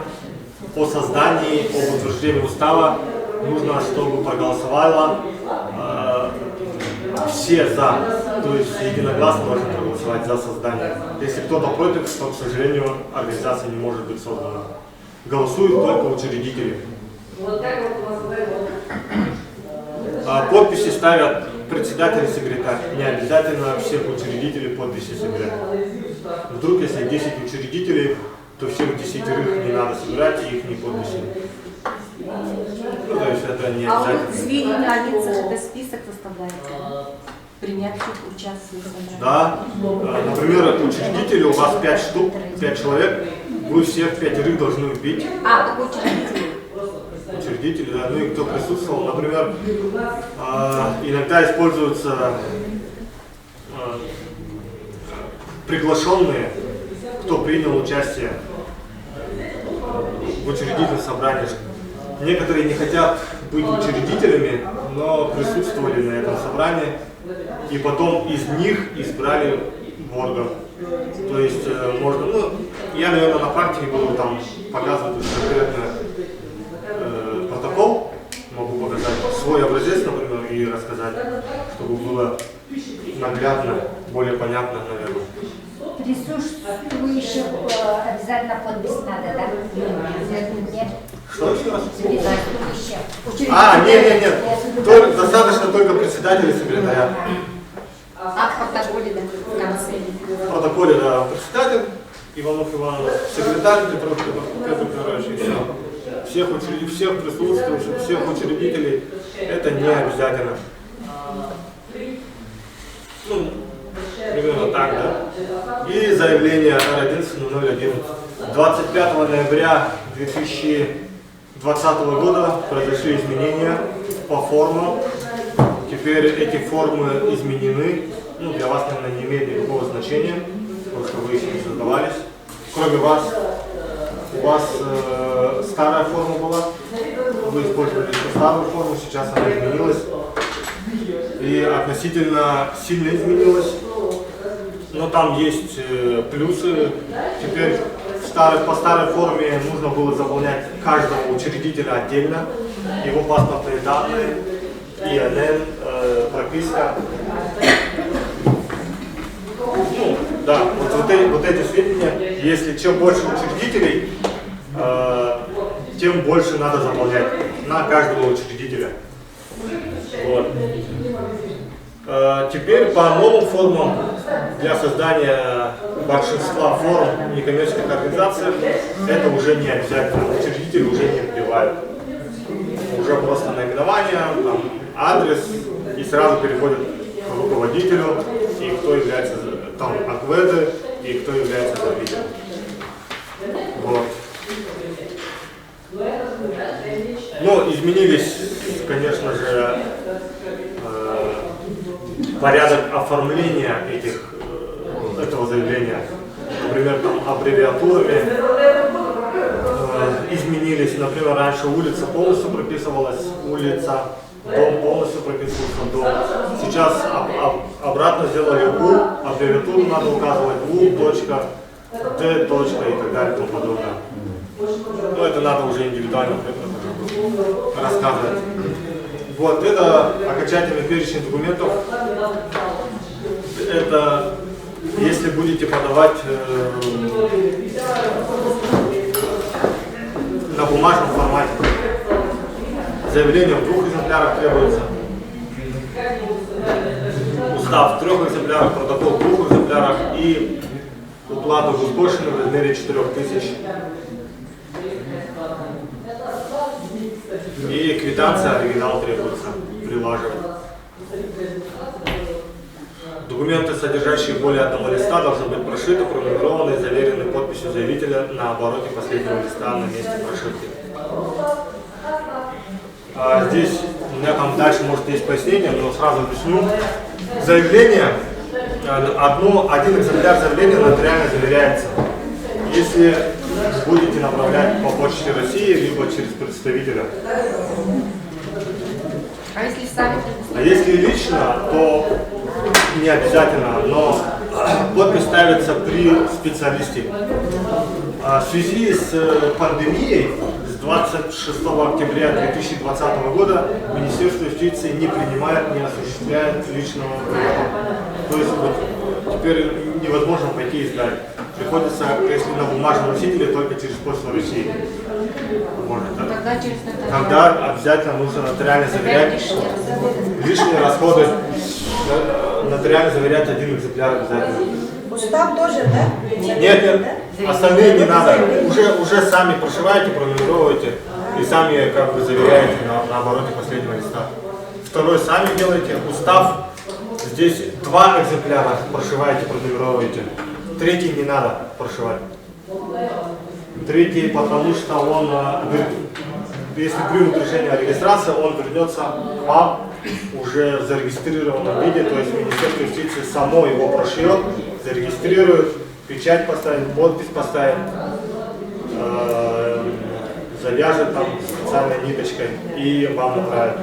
По создании, об утверждении устава нужно, чтобы проголосовало все за, то есть единогласно должны проголосовать за создание. Если кто-то против, то, к сожалению, организация не может быть создана. Голосуют только учредители. Подписи ставят председатель и секретарь. Не обязательно всех учредителей подписи собирать. Вдруг, если 10 учредителей, то всех 10 не надо собирать и их не подписи. Ну, то есть это не А обязательно. вот сведения о лицах, это список составляется, принявших участие в собрании? Да. Например, учредители, у вас 5 штук, 5 человек, вы всех 5 должны убить. А, только учредители. Учредители, да, ну и кто присутствовал. Например, иногда используются приглашенные, кто принял участие в учредительном собрании. Некоторые не хотят быть учредителями, но присутствовали на этом собрании, и потом из них избрали в орган. То есть можно, ну, я, наверное, на практике буду там показывать конкретно протокол, могу показать свой образец, например, и рассказать, чтобы было наглядно, более понятно, наверное. Присутствующих обязательно подпись надо, да? Нет? Что еще раз? Присутствующих. Нет. Достаточно только председателя и секретаря. А в протоколе, да, в конце? В протоколе, да, председатель Иванов Иванович, секретарь Петров Петрович, и все. Всех присутствующих, всех учредителей, это не обязательно. Ну, примерно так, да? И заявление R11-001. 25 ноября 2020 года произошли изменения по формам. Теперь эти формы изменены. Ну, для вас, наверное, не имеет никакого значения, потому что вы еще не создавались. Кроме вас, у вас старая форма была, вы использовали старую форму, сейчас она изменилась. И относительно сильно изменилась. Но там есть плюсы. Теперь по старой форме нужно было заполнять каждого учредителя отдельно, его паспортные данные, ИНН, прописка. Ну, да, вот эти сведения, если чем больше учредителей, тем больше надо заполнять на каждого учредителя. Вот. Теперь по новым формам для создания большинства форм некоммерческих организаций это уже не обязательно. Учредители уже не вбивают. Уже просто наименование, там, адрес и сразу переходят к руководителю и кто является там акведы и кто является заявителем. Вот. Но изменились, конечно же, порядок оформления этого заявления. Например, там аббревиатурами изменились. Например, раньше улица полностью прописывалась, улица, дом полностью прописывался, дом. Сейчас обратно сделали У, аббревиатуру надо указывать У, точка, Д, точка и так далее и тому подобное. Но это надо уже индивидуально рассказывать. Вот это окончательный перечень документов. Это если будете подавать на бумажном формате. Заявление в 2 экземплярах требуется. Устав в 3 экземплярах, протокол в 2 экземплярах и уплата госпошлины в размере 4000. И квитанция, оригинал требуется прилаживать. Документы, содержащие более одного листа, должны быть прошиты, пронумерованы и заверены подписью заявителя на обороте последнего листа на месте прошивки. Здесь у меня там дальше может есть пояснение, но сразу объясню. Заявление, один экземпляр заявления нотариально заверяется. Если будете направлять по почте России, либо через представителя. А если сами? А если лично, то не обязательно, но подпись ставится при специалисте. В связи с пандемией, с 26 октября 2020 года Министерство юстиции не принимает, не осуществляет личного приема. То есть вот, теперь невозможно пойти и сдать. Приходится, если на бумажном носителе, только через Почту России. Можно, да? Тогда через нотариат. Тогда обязательно нужно нотариально заверять лишние расходы. Нотариально заверять один экземпляр обязательно. Устав тоже, да? Нет, остальные не надо. Уже сами прошиваете, пронумеровываете и сами как бы заверяете на обороте последнего листа. Второй сами делаете. Устав здесь 2 экземпляра прошиваете, пронумеровываете. Третий не надо прошивать. Третий, потому что он, если примут решение о регистрации, он вернется к вам уже в зарегистрированном виде, то есть Министерство юстиции само его прошьет, зарегистрирует, печать поставит, подпись поставит, завяжет там специальной ниточкой и вам отправит.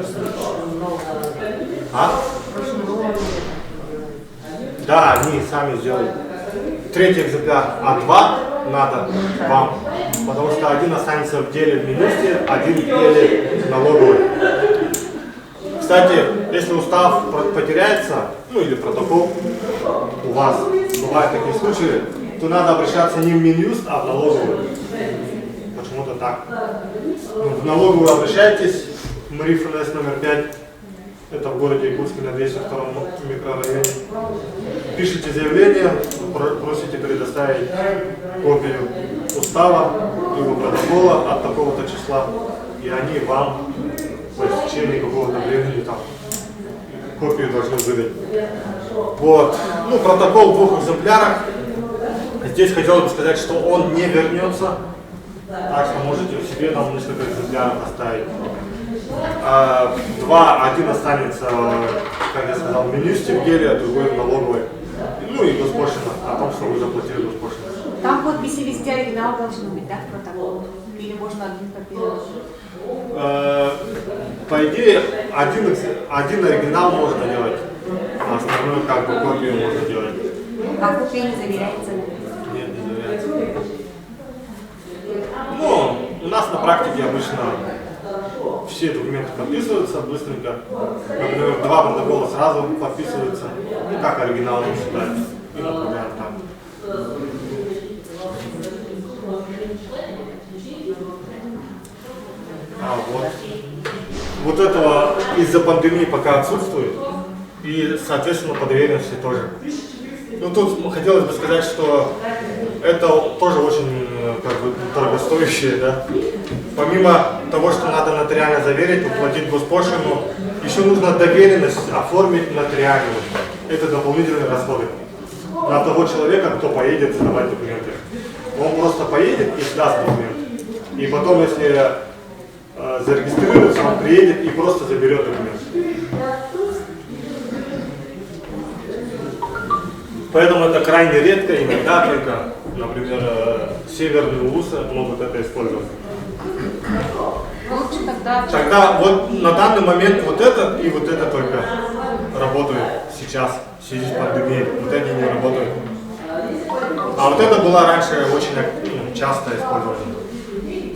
Да, они сами сделают. Третий экземпляр А2 надо вам, потому что один останется в деле в Минюсте, один в деле налоговой. Кстати, если устав потеряется, ну или протокол у вас, бывают такие случаи, то надо обращаться не в Минюст, а в налоговую. Почему-то так. В налоговую обращайтесь, МРИ ФНС номер 5. Это в городе Якутске на 202 микрорайоне. Пишите заявление, просите предоставить копию устава, либо протокола от такого-то числа, и они вам в течение какого-то времени там копию должны выдать. Вот. Ну, протокол в 2 экземплярах. Здесь хотелось бы сказать, что он не вернется, так что можете в себе там несколько экземпляров оставить. Один останется, как я сказал, в Минюсте в деле, а другой в налоговой. Ну и госпошлина, о том, что вы заплатили госпошлину. Там подписи везде оригинал должны быть, да, в протокол? Или можно один копировать? По идее, один оригинал можно делать, а остальное как бы копию можно делать. А копия не заверяется? Нет, не заверяется. Ну, у нас на практике обычно все документы подписываются быстренько. Например, 2 протокола сразу подписываются. Ну, как оригинал не считается. И направляем там. Вот этого из-за пандемии пока отсутствует. И, соответственно, по доверенности тоже. Ну, тут хотелось бы сказать, что это тоже очень как бы дорогостоящее, да. Помимо того, что надо нотариально заверить, уплатить госпошлину, еще нужно доверенность оформить нотариальную. Это дополнительные расходы на того человека, кто поедет сдавать документы. Он просто поедет и сдаст документы. И потом, если зарегистрируется, он приедет и просто заберет документы. Поэтому это крайне редко, иногда только, например, северные улусы могут это использовать. Лучше тогда... Тогда вот на данный момент вот это и вот это только работают сейчас, в связи с пандемией. Вот эти не работают. А вот это было раньше очень часто использовано.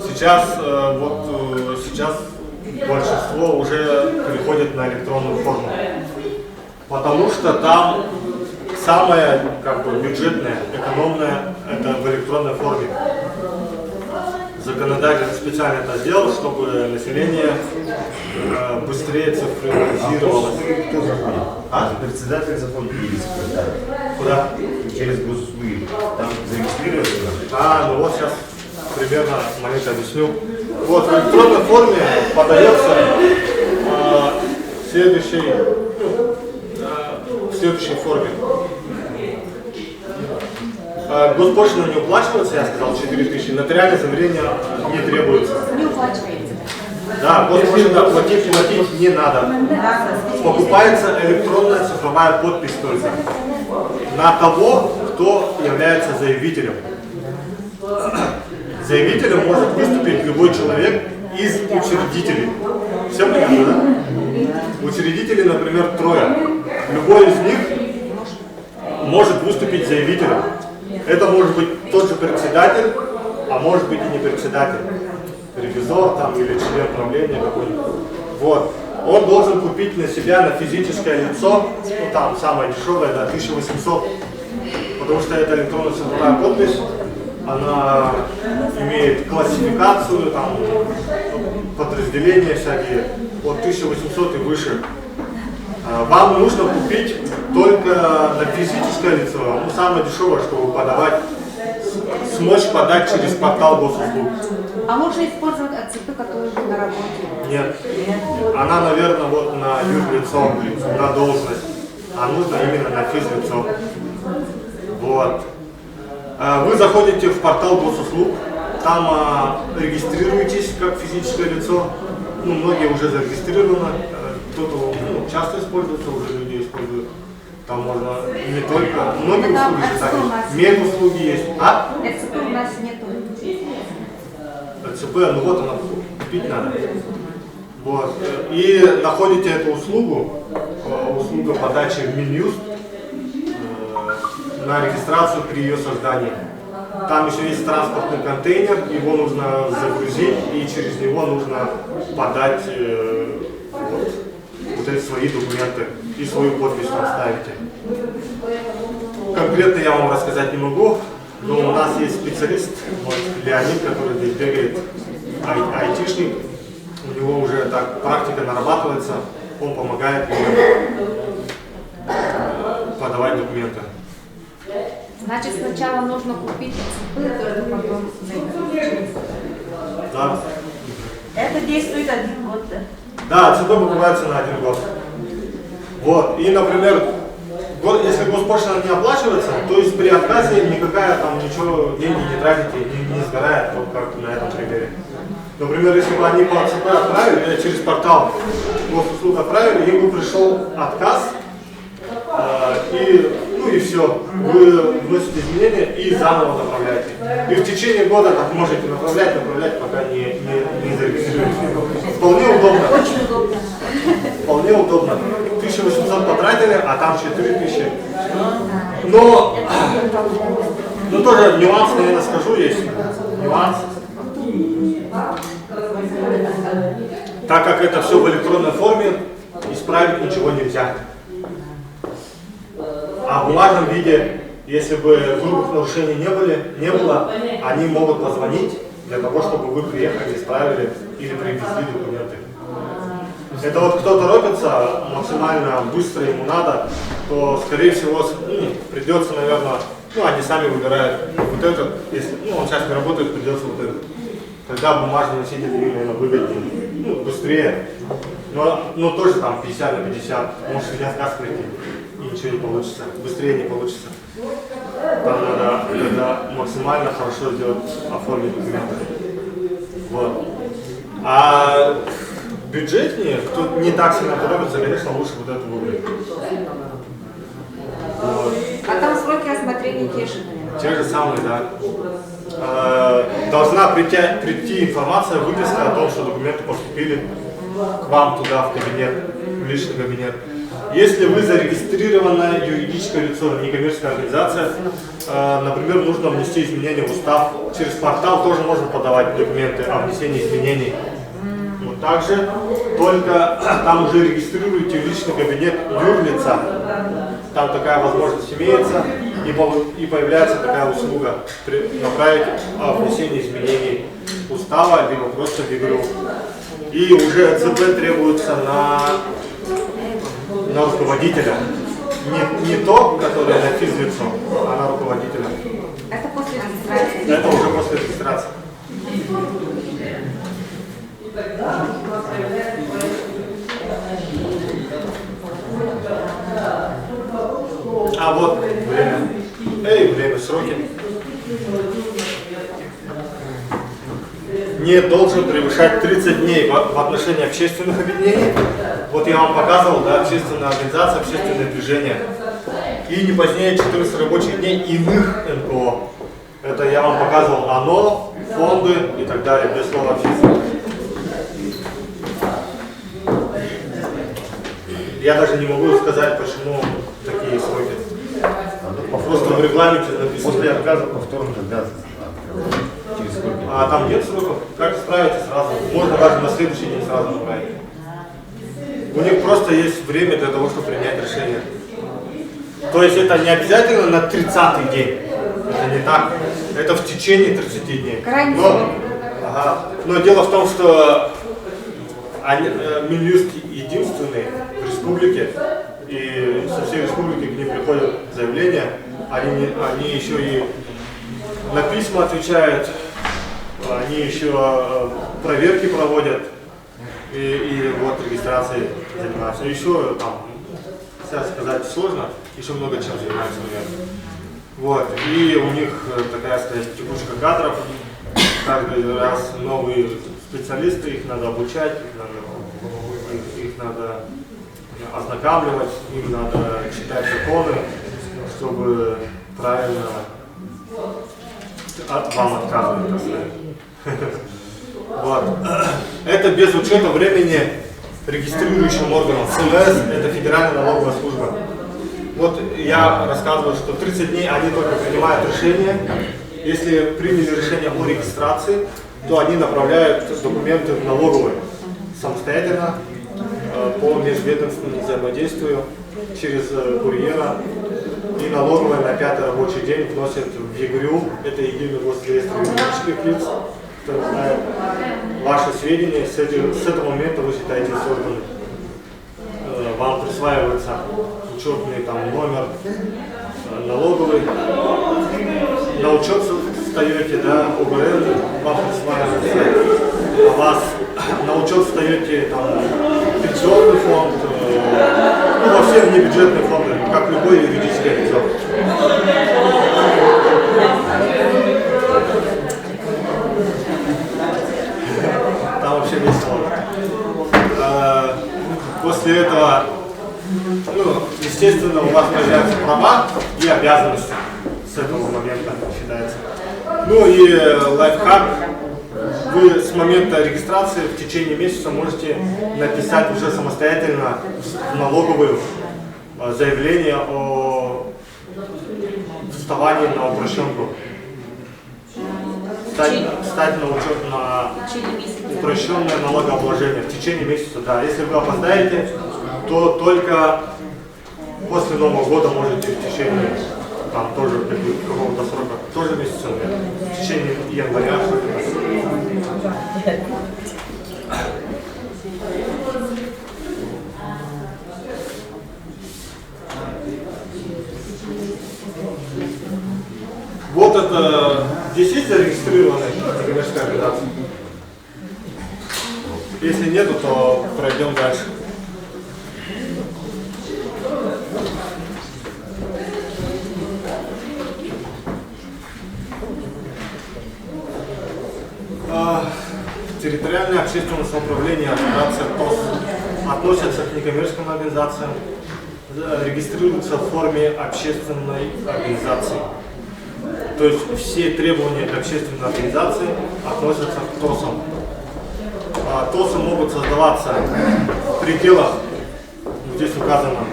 Сейчас сейчас большинство уже переходит на электронную форму. Потому что там самое как бы бюджетное, экономное, это в электронной форме. законодатель специально это сделал, чтобы население быстрее цифровизировалось. А? Председатель заходит или секретарь. Куда? Через госуслуги. Там зарегистрироваться надо. Ну вот сейчас примерно маленько объясню. Вот в электронной форме подается в следующей форме. Госпошлина не уплачивается, я сказал, 4000. Нотариальное заверение не требуется. Не уплачивается. Да, госпошлина платить не надо. Покупается электронная цифровая подпись только на того, кто является заявителем. Заявителем может выступить любой человек из учредителей. Все понятно, да? Учредителей, например, 3. Любой из них может выступить заявителем. Это может быть тот же председатель, а может быть и не председатель. Ревизор там или член правления какой-нибудь. Вот. Он должен купить на себя, на физическое лицо, ну там самое дешевое, да, 1800. Потому что это электронная цифровая подпись, она имеет классификацию, там, подразделения всякие, от 1800 и выше. Вам нужно купить только на физическое лицо, ну самое дешевое, чтобы подавать, смочь подать через портал госуслуг. А можно использовать АЦП, которые уже на работе? Нет. Она, наверное, вот на юрлицо, на должность, а нужно именно на физлицо. Вот. Вы заходите в портал госуслуг, там регистрируетесь как физическое лицо. Ну, многие уже зарегистрированы, кто-то часто используется, уже люди используют. Там можно не только, многие услуги же так есть. Медуслуги есть. А? ЭЦП у нас нету. ЦП, ну вот она, купить надо. Вот. И находите эту услугу, услуга подачи в Минюст, на регистрацию при ее создании. Там еще есть транспортный контейнер, его нужно загрузить и через него нужно подать вот эти свои документы и свою подпись там ставите. Конкретно я вам рассказать не могу. Но у нас есть специалист, вот, Леонид, который здесь бегает, айтишник, у него уже так практика нарабатывается, он помогает людям подавать документы. Значит, сначала нужно купить АЦП, только потом найти. Да. Это действует 1 год, да? Да, ЦП покупается на 1 год. Вот, и, например, если госпошлина не оплачивается, то есть при отказе никакая там ничего, деньги не тратите, не сгорает, вот как на этом примере. Например, если бы они по АЦП отправили, через портал госуслуг отправили, им бы пришел отказ, и все. Вы вносите изменения и заново направляете. И в течение года так можете направлять, пока не зарегистрируетесь. Вполне удобно. Очень удобно. Вполне удобно. 1800 потратили, а там 4000. Но тоже нюанс, наверное, скажу, есть. Нюанс. Так как это все в электронной форме, исправить ничего нельзя. А в бумажном виде, если бы грубых нарушений не было, они могут позвонить для того, чтобы вы приехали, исправили или привезли документы. Это вот кто торопится, максимально быстро ему надо, то, скорее всего, придется, наверное, они сами выбирают вот этот, если, он сейчас не работает, придется вот этот. Тогда бумажный носитель, наверное, выгоднее, быстрее, но тоже там 50 на 50, может и отказ прийти, и ничего не получится, быстрее не получится. Там надо максимально хорошо сделать, оформить документы. Вот. А бюджетнее, кто не так сильно торопится, конечно, лучше вот это выбрать. Вот. А там сроки рассмотрения те же, наверное? Те же самые, да. Должна прийти информация, выписка о том, что документы поступили к вам туда, в кабинет, в личный кабинет. Если вы зарегистрированное юридическое лицо, некоммерческая организация, например, нужно внести изменения в устав, через портал тоже можно подавать документы о внесении изменений. Вот также, только там уже регистрируете в личный кабинет юрлица, там такая возможность имеется, и появляется такая услуга направить о внесении изменений устава, либо просто в игру. И уже ЦП требуется на руководителя. Не то, которое на физлицо, а на руководителя. Это после регистрации. Это уже после регистрации. А вот время. Время, сроки. Не должен превышать 30 дней в отношении общественных объединений. Вот я вам показывал, да, общественная организация, общественное движение. И не позднее 14 рабочих дней иных НКО. Это я вам показывал ОНО, фонды и так далее, без слова общественных. Я даже не могу сказать, почему такие сроки. Просто в регламенте написано. После отказа повторных обязанностей. Через сколько? А там нет сроков. Как справите сразу? Можно даже на следующий день сразу направить. У них просто есть время для того, чтобы принять решение. То есть это не обязательно на 30-й день. Это не так. Это в течение 30 дней. Крайний срок. Но дело в том, что Минюст единственный в республике, и со всей республики к ним приходят заявления, они еще и на письма отвечают, они еще проверки проводят, и вот регистрацией занимаются. Еще там, сейчас сказать сложно, еще много чем занимаются, наверное. Вот, и у них такая, сказать, текучка кадров, каждый раз новые специалисты, их надо обучать, их надо ознакомливать, им надо читать законы, чтобы правильно вам отказывать, так сказать. Вот. Это без учета времени регистрирующим органом. ФНС – это Федеральная налоговая служба. Вот я рассказывал, что 30 дней они только принимают решение. Если приняли решение о регистрации, то они направляют документы в налоговую самостоятельно по межведомственному взаимодействию через курьера. И налоговая на 5-й рабочий день вносит в ЕГРЮ, это единый госреестр юридических лиц, кто знает, ваши сведения, с этого момента вы считаете созданы. Вам присваивается учетный там номер налоговый, на учет встаете, да, ОГРН вам присваивается, а вас на учет встаете там пенсионный фонд, ну, во все внебюджетные фонды, как любое юридическое лицо. Там вообще весело. После этого, ну, естественно, у вас появляются права и обязанности с этого момента, считается. Ну и лайфхак. Вы с момента регистрации в течение месяца можете написать уже самостоятельно в налоговую заявление о вставании на упрощенку. Стать на учет на упрощенное налогообложение в течение месяца. Да. Если вы опоздаете, то только после Нового года можете в течение там тоже какого-то срока, тоже месяца, в течение января. Вот это здесь есть зарегистрированная некоммерческая организация? Если нету, то пройдем дальше. Территориальное общественное самоуправление, организация ТОС относятся к некоммерческим организациям, регистрируются в форме общественной организации. То есть все требования к общественной организации относятся к ТОСам. ТОСы могут создаваться в пределах, здесь указано,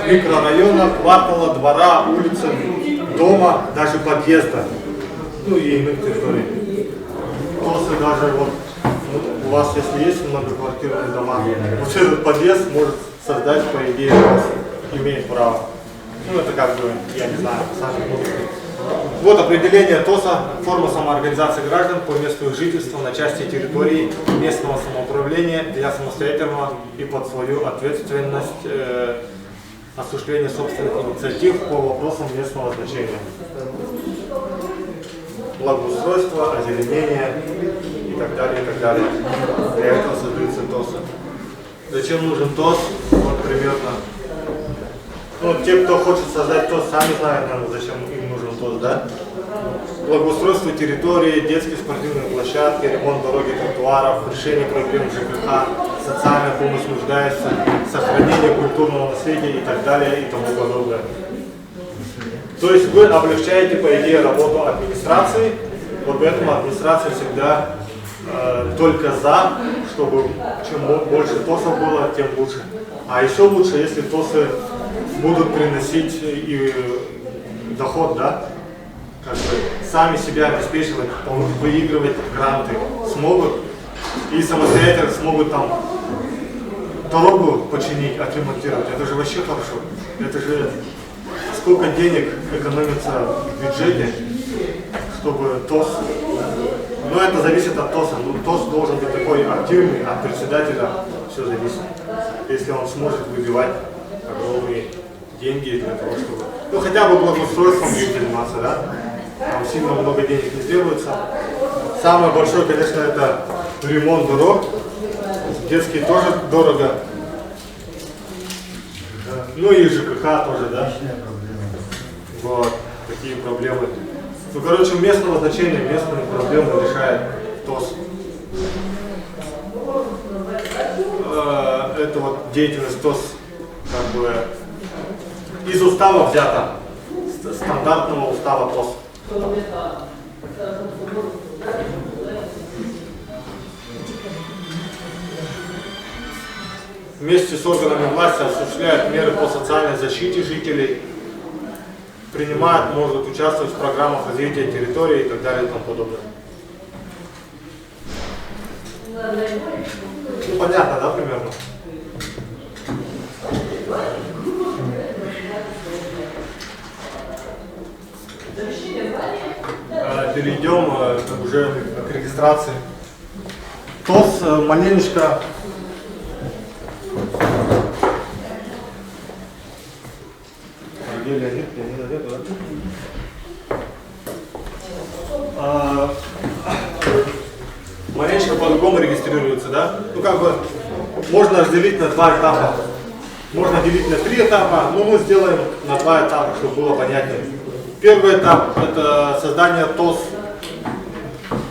микрорайона, квартала, двора, улицы, дома, даже подъезда, ну и иных территорий. ТОСы даже вот у вас, если есть многоквартирные дома, вот этот подъезд может создать, по идее, ТОС, имеет право. Ну это как бы, я не знаю, сами могут. Вот определение ТОСа, форма самоорганизации граждан по месту их жительства на части территории местного самоуправления для самостоятельного и под свою ответственность осуществления собственных инициатив по вопросам местного значения. Благоустройство, озеленение и так далее, и так далее. Для этого создаются ТОСы. Зачем нужен ТОС? Вот примерно. Ну, те, кто хочет создать ТОС, сами знают, наверное, зачем им нужен ТОС, да? Благоустройство территории, детские спортивные площадки, ремонт дороги, тротуаров, решение проблем ЖКХ, социальная помощь нуждающимся, сохранение культурного наследия и так далее и тому подобное. То есть вы облегчаете, по идее, работу администрации, вот поэтому администрация всегда только за, чтобы чем больше ТОСов было, тем лучше. А еще лучше, если ТОСы будут приносить и доход, да, как бы сами себя обеспечивать, выигрывать гранты смогут и самостоятельно смогут там дорогу починить, отремонтировать. Это же вообще хорошо. Это же сколько денег экономится в бюджете, чтобы ТОС. Но это зависит от ТОСа. Ну, ТОС должен быть такой активный, от председателя все зависит. Если он сможет выбивать огромные деньги для того, чтобы... Ну, хотя бы благоустройством заниматься, да? Там сильно много денег не требуется. Самое большое, конечно, это ремонт дорог. Детские тоже дорого. Ну и ЖКХ тоже, да? Вот, такие проблемы. Ну, короче, местного значения, местные проблемы решает ТОС. Это вот деятельность ТОС как бы из устава взята, стандартного устава ТОС. Вместе с органами власти осуществляют меры по социальной защите жителей, принимают, могут участвовать в программах развития территории и так далее и тому подобное. Ну, понятно, да, примерно? Перейдем уже к регистрации. ТОС маленечко маленечко по-другому регистрируется, да? Ну как бы можно разделить на два этапа. Можно делить на 3 этапа, но мы сделаем на 2 этапа, чтобы было понятнее. Первый этап – это создание ТОС,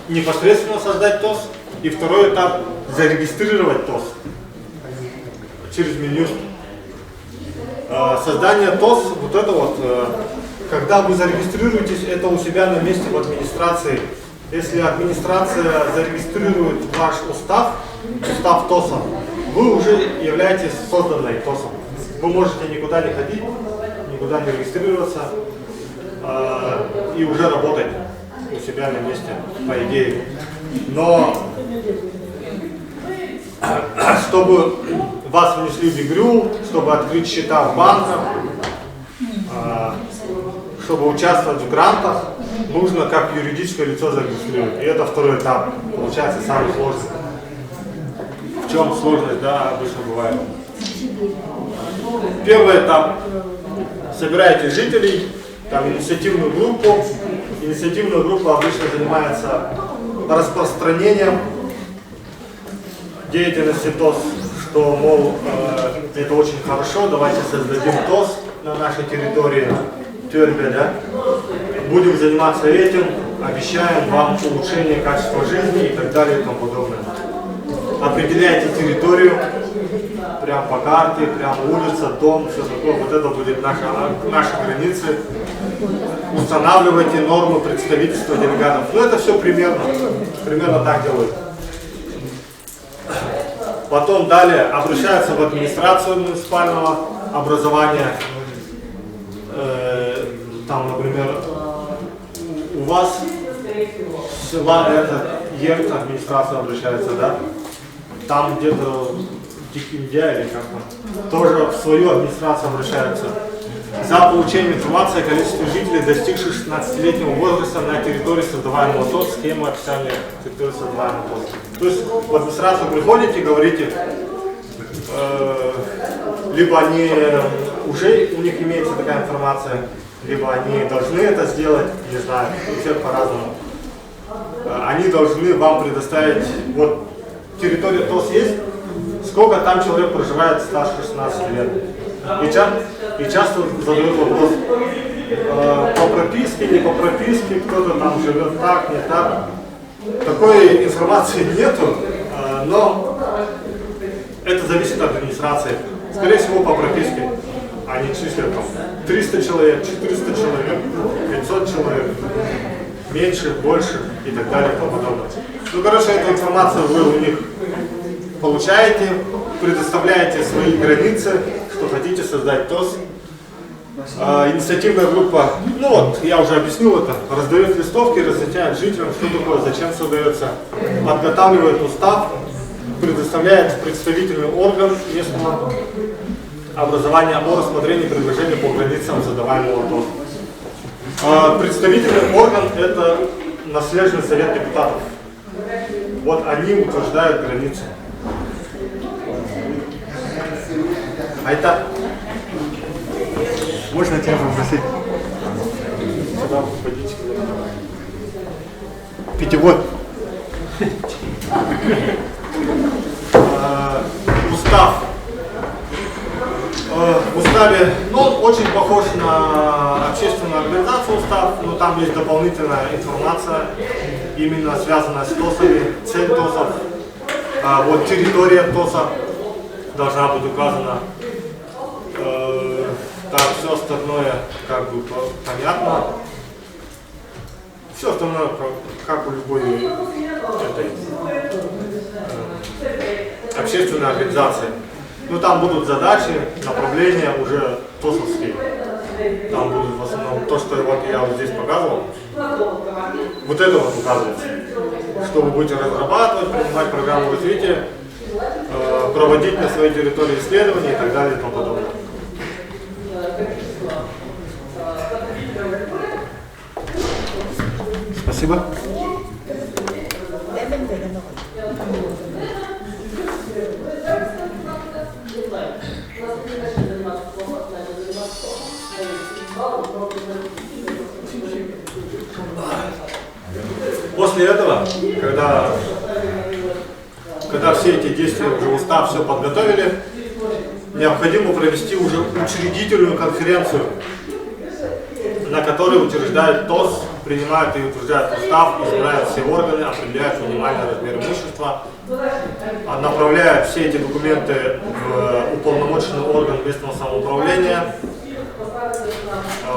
непосредственно создать ТОС. И второй этап – зарегистрировать ТОС через меню. Создание ТОС, вот это вот, когда вы зарегистрируетесь, это у себя на месте в администрации. Если администрация зарегистрирует ваш устав ТОСа, вы уже являетесь созданной ТОСом. Вы можете никуда не ходить, никуда не регистрироваться и уже работать у себя на месте, по идее. Но чтобы вас внесли в ИГРЮ, чтобы открыть счета в банках, чтобы участвовать в грантах, нужно как юридическое лицо зарегистрировать. И это второй этап, получается самый сложный. В чем сложность, да, обычно бывает. Первый этап. Собираете жителей, там инициативную группу. Инициативная группа обычно занимается распространением деятельности ТОС, что, мол, это очень хорошо, давайте создадим ТОС на нашей территории, Тюрбе, да? Будем заниматься этим, обещаем вам улучшение качества жизни и так далее и тому подобное. Определяйте территорию, прям по карте, прям улица, дом, все такое, вот это будет наши границы. Устанавливайте нормы представительства делегатов. Ну это все примерно так делают. Потом далее обращаются в администрацию муниципального образования. Там, например, у вас села это ЕРТ, администрация обращается, да? Там где-то Дикиндия или как-то тоже в свою администрацию обращаются. за получение информации о количестве жителей, достигших 16-летнего возраста на территории создаваемого ТОС, схемы описания территории создаваемого ТОС. То есть в администрацию приходите и говорите, либо они уже у них имеется такая информация, либо они должны это сделать, не знаю, у всех по-разному. Они должны вам предоставить, вот территория ТОС есть, сколько там человек проживает старше 16 лет. И часто задают вопрос, по прописке, не по прописке, кто-то там живет так, не так. Такой информации нету, но это зависит от администрации. Скорее всего, по прописке они числят там 300 человек, 400 человек, 500 человек, меньше, больше и так далее и тому подобное. Ну, короче, эту информацию вы у них получаете, предоставляете свои границы, что хотите создать ТОС. Инициативная группа, ну вот, я уже объяснил это, раздает листовки, разъясняет жителям, что такое, зачем создается, подготавливает устав, предоставляет представительный орган местного образования о рассмотрении предложений по границам создаваемого ТОС. Представительный орган – это наследственный совет депутатов. Вот они утверждают границы. Айтак. Можно тебя попросить? Сюда подите. Питьевод. Устав. В уставе, ну, он очень похож на общественную организацию устав, но там есть дополнительная информация, именно связанная с ТОСами, цель ТОСов, вот территория ТОСа должна быть указана. Так, все остальное как бы понятно. Все остальное как у любой этой общественной организации. Ну там будут задачи, направления уже ТОСовские. Там будут в основном то, что вот я вот здесь показывал. Вот это вот указывается. Что вы будете разрабатывать, принимать программу развития, проводить на своей территории исследования и так далее и тому подобное. Спасибо. После этого, когда все эти действия уже устав, все подготовили, необходимо провести уже учредительную конференцию, на которой утверждают ТОС, принимают и утверждают устав, избирают все органы, определяют минимальный размер имущества, направляют все эти документы в уполномоченный орган местного самоуправления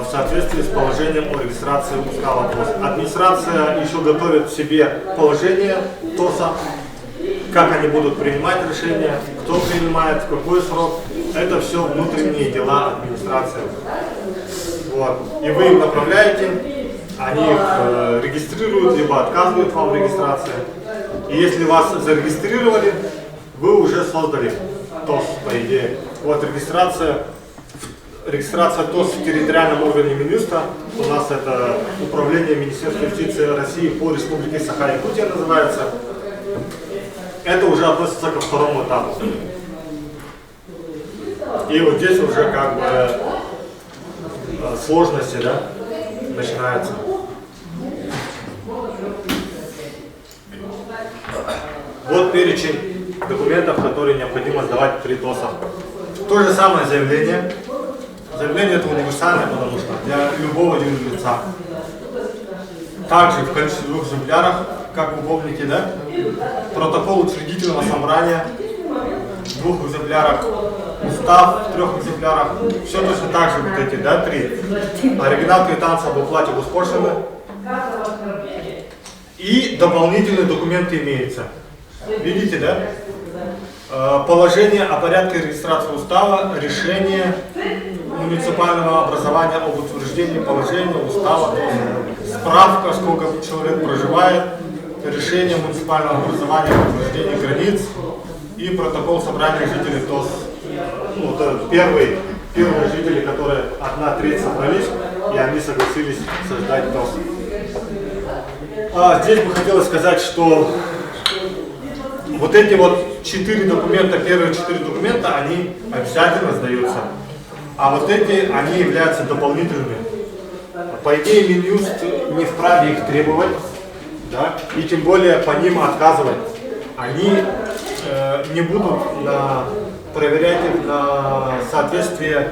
в соответствии с положением о регистрации устава ТОС. Администрация еще готовит себе положение ТОСа, как они будут принимать решения, кто принимает, в какой срок. Это все внутренние дела администрации. Вот. И вы им направляете, они их регистрируют, либо отказывают вам в регистрации. И если вас зарегистрировали, вы уже создали ТОС, по идее. Вот регистрация ТОС в территориальном органе Минюста. У нас это Управление Министерства юстиции России по Республике Саха-Якутия называется. Это уже относится ко второму этапу. И вот здесь уже как бы сложности, да, начинаются. Вот перечень документов, которые необходимо сдавать при ТОСах. То же самое заявление. Заявление это универсальное, потому что для любого юрлица. Также в количестве 2 экземпляров, как вы помните, да? Протокол учредительного собрания в 2 экземплярах, устав в 3 экземплярах. Все точно так же вот эти, да, 3. Оригинал квитанции об уплате госпошлины. И дополнительные документы имеются. Видите, да? Положение о порядке регистрации устава, решение муниципального образования об утверждении положения устава, справка, сколько человек проживает, решение муниципального образования об утверждении границ и протокол собрания жителей ТОС. Ну, это первый первые жители, которые 1/3 собрались, и они согласились создать ТОС. Здесь бы хотелось сказать, что вот эти вот 4 документа, первые 4 документа, они обязательно сдаются. А вот эти, они являются дополнительными. По идее, Минюст не вправе их требовать, да, и тем более по ним отказывать. Они не будут проверять их на соответствие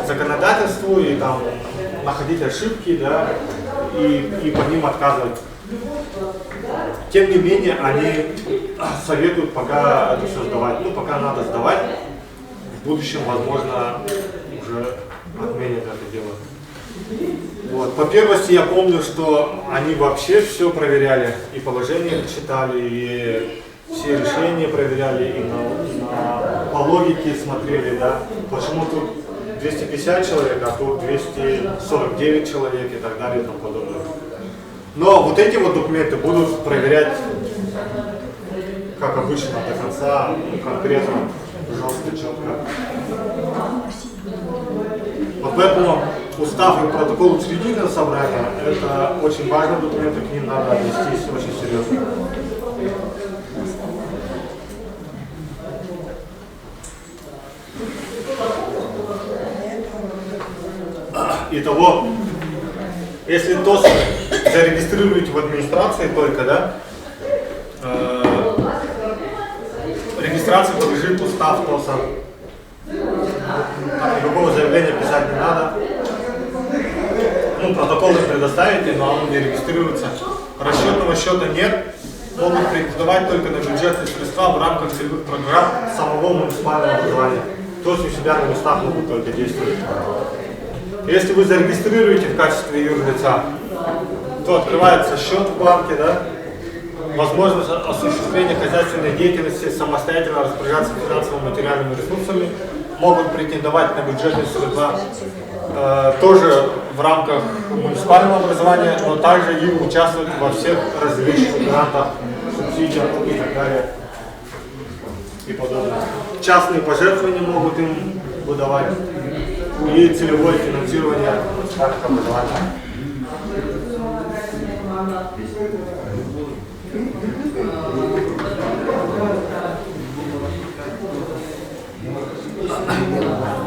законодательству и там находить ошибки, да, и по ним отказывать. Тем не менее, они советуют пока это все сдавать. Ну, пока надо сдавать, в будущем, возможно, уже отменят это дело. Вот. По первости я помню, что они вообще все проверяли, и положение читали, и все решения проверяли, и по логике смотрели, да. Почему тут 250 человек, а тут 249 человек и так далее и тому подобное. Но вот эти вот документы будут проверять, как обычно, до конца, конкретно, жестко, четко. Вот поэтому устав и протокол учредительного собрания — это очень важные документы, к ним надо отнестись очень серьезно. Итого, если ТОС зарегистрируете в администрации только, да, регистрации подлежит устав ТОСа. Любого заявления писать не надо. Ну, протокол им предоставите, но он не регистрируется. Расчетного счета нет. Могут претендовать только на бюджетные средства в рамках целевых программ самого муниципального образования. То есть у себя на местах могут только действовать. Если вы зарегистрируете в качестве юрлица, то открывается счет в банке, да, возможность осуществления хозяйственной деятельности, самостоятельно распоряжаться финансовыми материальными ресурсами, могут претендовать на бюджетные средства тоже в рамках муниципального образования, но также и участвовать во всех различных грантах, субсидиях и так далее и подобное. Частные пожертвования могут им выдавать и целевое финансирование муниципальных образований.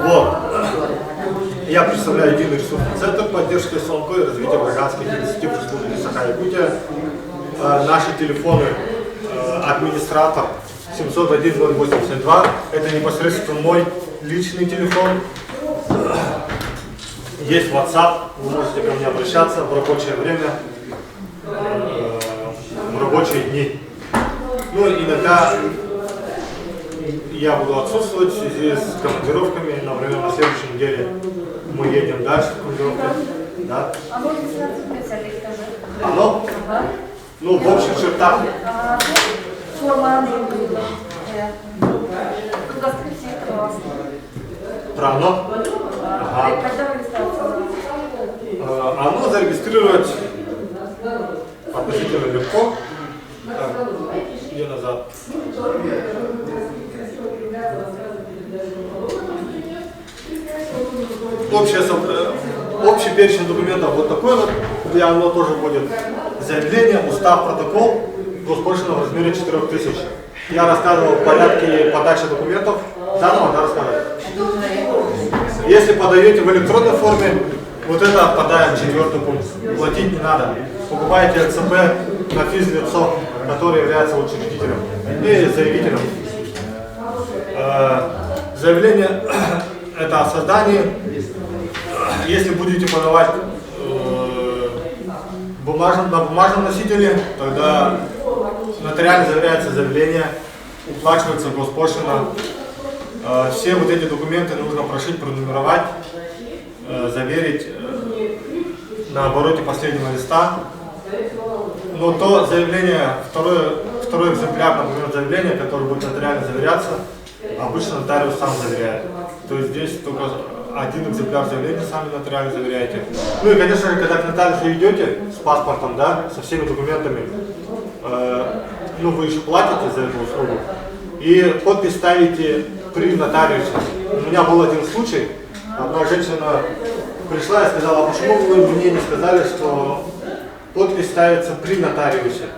Вот. Я представляю единый ресурсный центр поддержки СЛК и развития гражданских инициатив Республики Саха-Якутия. Наши телефоны администратор 701-082. Это непосредственно мой личный телефон. Есть WhatsApp, вы можете ко мне обращаться в рабочее время, в рабочие дни. Ну, иногда я буду отсутствовать в связи с командировками. Например, на следующей неделе мы едем дальше в командировке. Да? А можно специалист тоже? Оно? Ну, в общих чертах. Форма Про оно? Ага. Когда регистрация? Оно зарегистрировать относительно легко. Так, где назад? Общий перечень документов вот такой вот, где оно тоже будет заявление, устав, протокол, госпошлина в размере 4000. Я рассказывал в порядке подачи документов. Заново, да, рассказывать? Если подаете в электронной форме, вот это отпадает, 4-й пункт. Платить не надо. Покупаете РЦП на физлицо, который является учредителем и заявителем. Заявление это о создании. Если будете подавать на бумажном носителе, тогда нотариально заверяется заявление, уплачивается госпошлина. Все вот эти документы нужно прошить, пронумеровать, заверить на обороте последнего листа. Но то заявление, второй экземпляр, например, заявления, которое будет нотариально заверяться, обычно нотариус сам заверяет. То есть здесь только один экземпляр заявления сами нотариально заверяете. Ну и, конечно же, когда к нотариусу идете с паспортом, да, со всеми документами, ну вы еще платите за эту услугу, и подпись ставите при нотариусе. У меня был один случай, одна женщина пришла и сказала, а почему вы мне не сказали, что подпись ставится при нотариусе?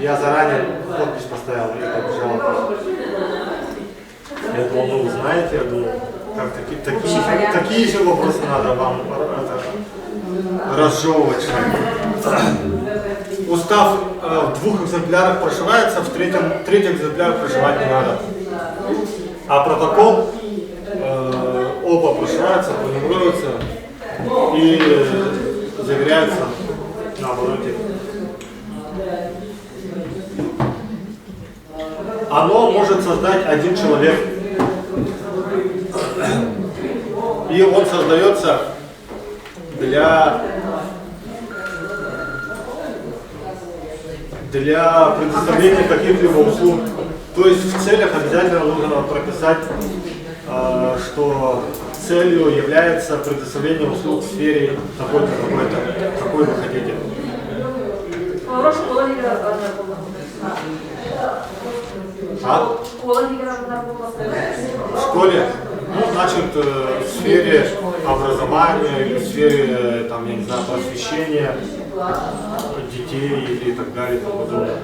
Я заранее подпись поставил и побежала. Я думал, ну вы знаете, я думал, как такие же вопросы надо вам разжевывать. Устав в 2 экземплярах прошивается, в третьем экземпляре прошивать не надо. А протокол оба прошиваются, пронумеруются и заверяются на обороте. Оно может создать один человек. И он создается для предоставления каких-либо услуг. То есть в целях обязательно нужно прописать, что целью является предоставление услуг в сфере такой-то, такой-то, какой вы хотите. В школе? Ну, значит, в сфере образования или в сфере, там, я не знаю, просвещения детей или так далее и тому подобное.